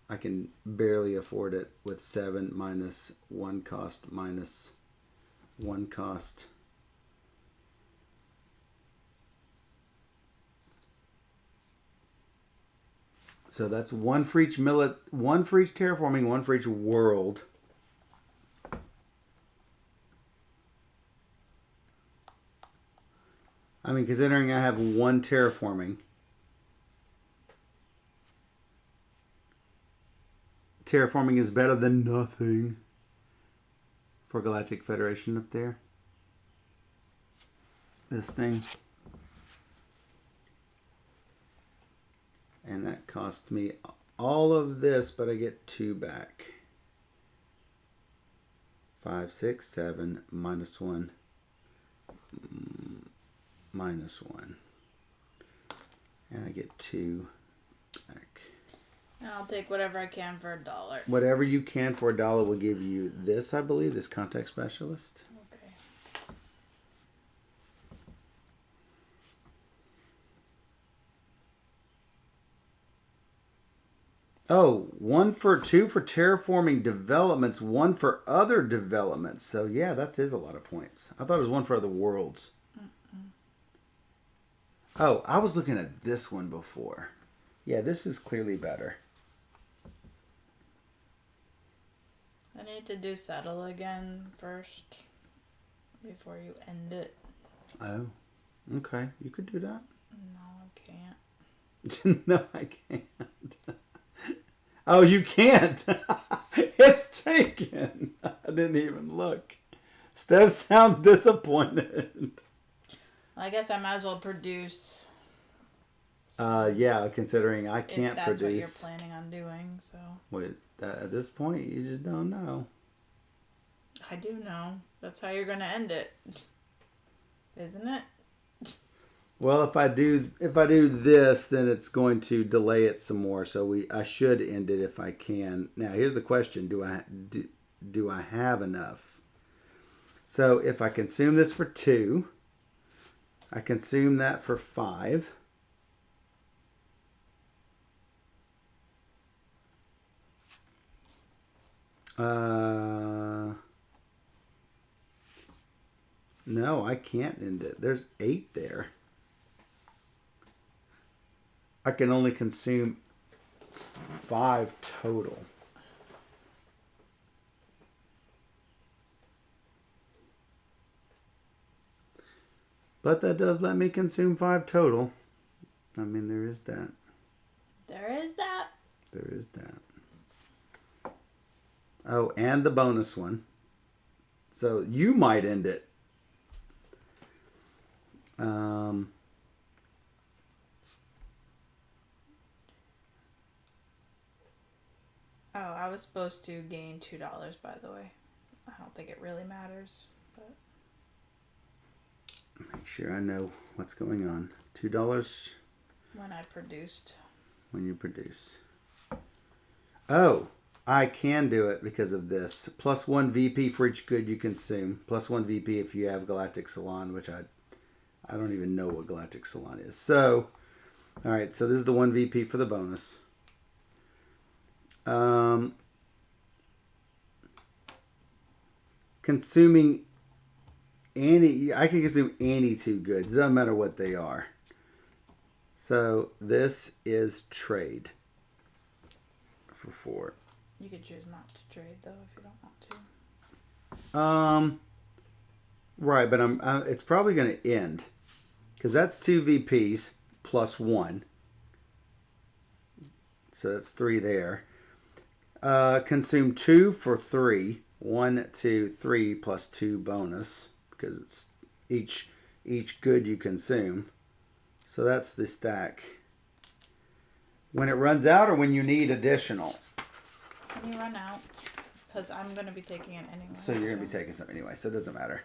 I can barely afford it with 7 minus 1 cost minus 1 cost. So that's 1 for each 1 for each terraforming, 1 for each world. I mean, considering I have 1 terraforming. Terraforming is better than nothing for Galactic Federation up there. This thing. And that cost me all of this, but I get 2 back. 5, 6, 7, minus 1. Minus 1. And I get 2 back. And I'll take whatever I can for $1. Whatever you can for $1 will give you this, I believe, this contact specialist. Okay. Oh, 2 for terraforming developments, 1 for other developments. So yeah, that is a lot of points. I thought it was 1 for other worlds. Oh, I was looking at this one before. Yeah, this is clearly better. I need to do settle again first before you end it. Oh, okay. You could do that. No, I can't. No, I can't. Oh, you can't. It's taken. I didn't even look. Steph sounds disappointed. I guess I might as well produce. Yeah, considering I can't if that's produce. what you're planning on doing, so. Wait, at this point, you just don't know. I do know. That's how you're going to end it. Isn't it? Well, if I do this, then it's going to delay it some more. So I should end it if I can. Now, here's the question: do I have enough? So if I consume this for 2, I consume that for 5. No, I can't end it. There's 8 there. I can only consume 5 total. But that does let me consume 5 total. I mean, there is that. There is that. There is that. Oh, and the bonus one. So you might end it. Oh, I was supposed to gain $2, by the way. I don't think it really matters. but Make sure I know what's going on. $2 when I produced. when you produce. Oh, I can do it because of this. +1 VP for each good you consume. +1 VP if you have Galactic Salon, which I don't even know what Galactic Salon is. So, all right, so this is the 1 VP for the bonus. Consuming I can consume any 2 goods. It doesn't matter what they are. So this is trade for 4. You could choose not to trade though if you don't want to. Right, but it's probably going to end because that's 2 VPs +1. So that's 3 there. Consume 2 for 3. 1, 2, 3 +2 bonus because it's each good you consume. So that's the stack. When it runs out or when you need additional? When you run out, because I'm going to be taking it anyway. So you're going to be taking some anyway, so it doesn't matter.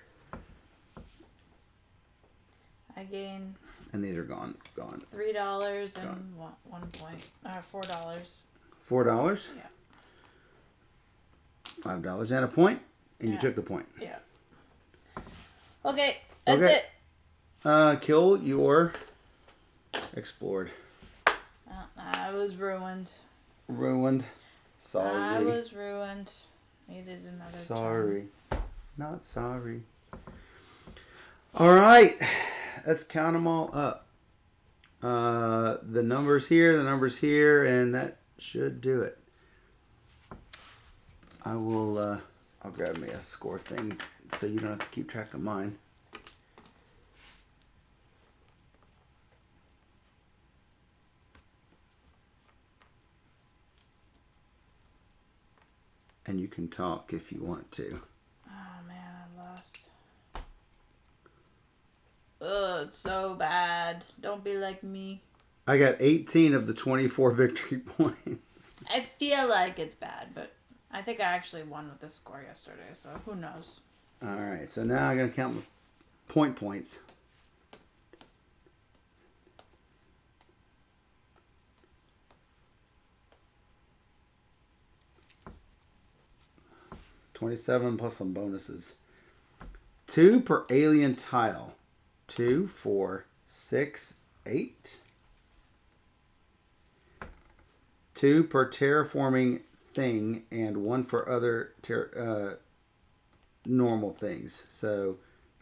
I gain. And these are gone. $3 and 1 point. $4. $4? Yeah. $5 and a point, and you took the point. Yeah. Okay, that's it. Kill your explored. I was ruined. Ruined. Sorry. I was ruined. Needed another Sorry. Not sorry. All right. Let's count them all up. The numbers here, and that should do it. I will, I'll grab me a score thing so you don't have to keep track of mine. And you can talk if you want to. Oh man, I lost. Ugh, it's so bad. Don't be like me. I got 18 of the 24 victory points. I feel like it's bad, but I think I actually won with this score yesterday, so who knows? All right, so now I'm going to count my points. $27 plus some bonuses. 2 per alien tile. 2, 4, 6, 8. 2 per terraforming thing and 1 for other normal things. So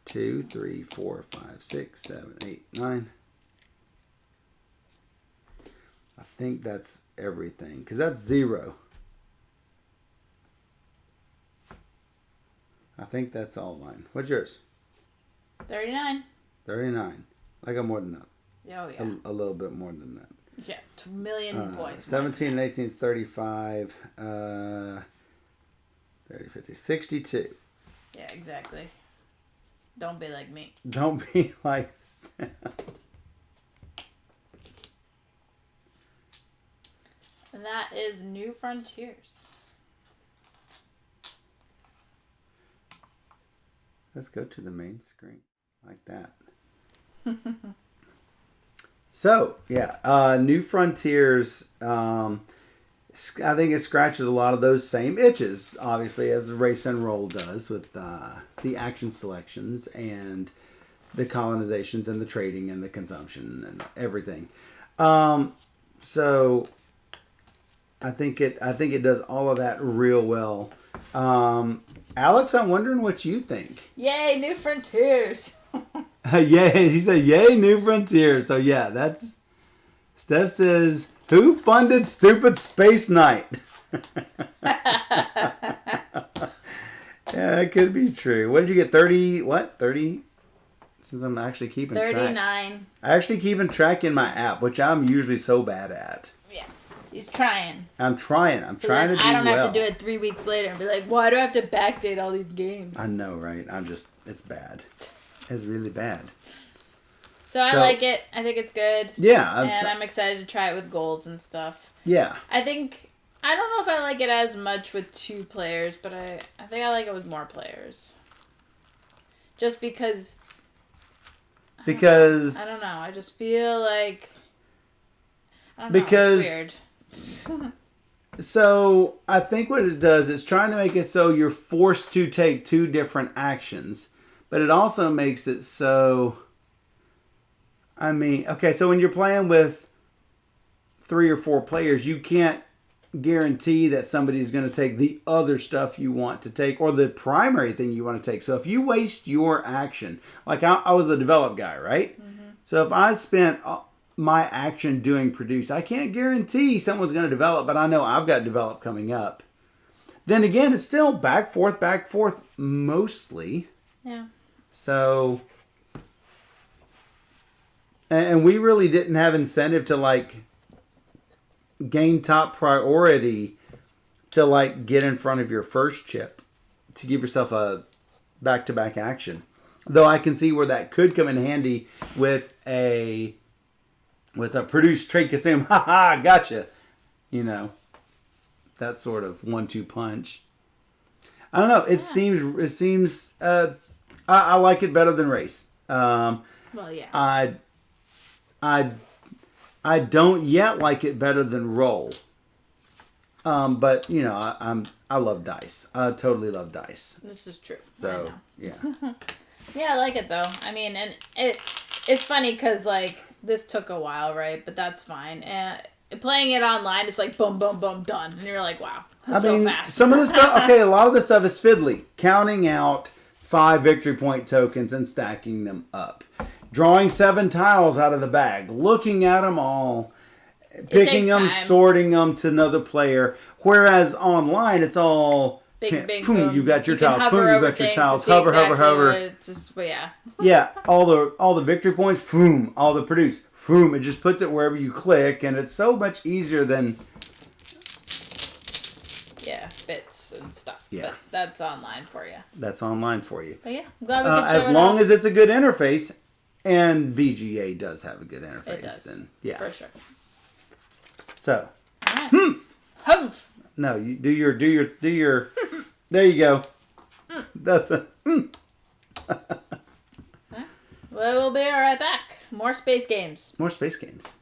2, 3, 4, 5, 6, 7, 8, 9. I think that's everything because that's 0. I think that's all mine. What's yours? 39. 39. I got more than that. Oh, yeah. A little bit more than that. Yeah, 2 million points. 17 and 18 is 35. 30, 50, 62. Yeah, exactly. Don't be like me. Don't be like Steph. And that is New Frontiers. Let's go to the main screen like that. So, yeah, New Frontiers, I think it scratches a lot of those same itches, obviously, as Race and Roll does with the action selections and the colonizations and the trading and the consumption and everything. So, I think it does all of that real well. Alex, I'm wondering what you think. Yay, New Frontiers! Yay, he said, yay, New Frontiers. So yeah, that's, Steph says, who funded stupid Space Night? Yeah, that could be true. What did you get, 30, what, 30? Since I'm actually keeping 39. track. I actually keeping track in my app, which I'm usually so bad at. Yeah, he's trying. I'm trying to do well. I don't have to do it 3 weeks later and be like, why do I have to backdate all these games? I know, right? It's bad. It's really bad. So I like it. I think it's good. Yeah. I'm excited to try it with goals and stuff. Yeah. I don't know if I like it as much with 2 players, but I think I like it with more players. Just because. Because I don't know. I just feel like. I don't because. Know, it's weird. So I think what it does is trying to make it so you're forced to take two different actions, but it also makes it so. I mean, okay, so when you're playing with 3 or 4 players, you can't guarantee that somebody's going to take the other stuff you want to take or the primary thing you want to take. So if you waste your action, like I was the develop guy, right? Mm-hmm. So if I spent my action doing produce, I can't guarantee someone's going to develop, but I know I've got develop coming up. Then again, it's still back, forth mostly. Yeah. So, and we really didn't have incentive to like gain top priority to like get in front of your first chip to give yourself a back-to-back action. Though I can see where that could come in handy with a produce trade consume. Ha ha, gotcha. You know, that sort of 1-2 punch. I don't know. It seems. I like it better than race. Well, yeah. I don't yet like it better than roll. But you know, I love dice. I totally love dice. This is true. So yeah. Yeah, I like it though. I mean, and it's funny because like this took a while, right? But that's fine. And playing it online, it's like boom, boom, boom, done, and you're like, wow, that's so fast. Some of the stuff. Okay, a lot of the stuff is fiddly. Counting out 5 victory point tokens and stacking them up. Drawing 7 tiles out of the bag, looking at them all, picking them, sorting them to another player. Whereas online, it's all bing, boom. You got your tiles. Boom, you got your tiles. Hover. It's just, well, yeah. Yeah, all the victory points. Boom, all the produce. Boom. It just puts it wherever you click, and it's so much easier than. Yeah, bits and stuff. Yeah, but that's online for you. That's online for you. But yeah, I'm glad we could show as long as it's a good interface. And VGA does have a good interface. It does. Then yeah, for sure. So, right. Humph. No, you do your. There you go. That's a. Well, we'll be right back. More space games. More space games.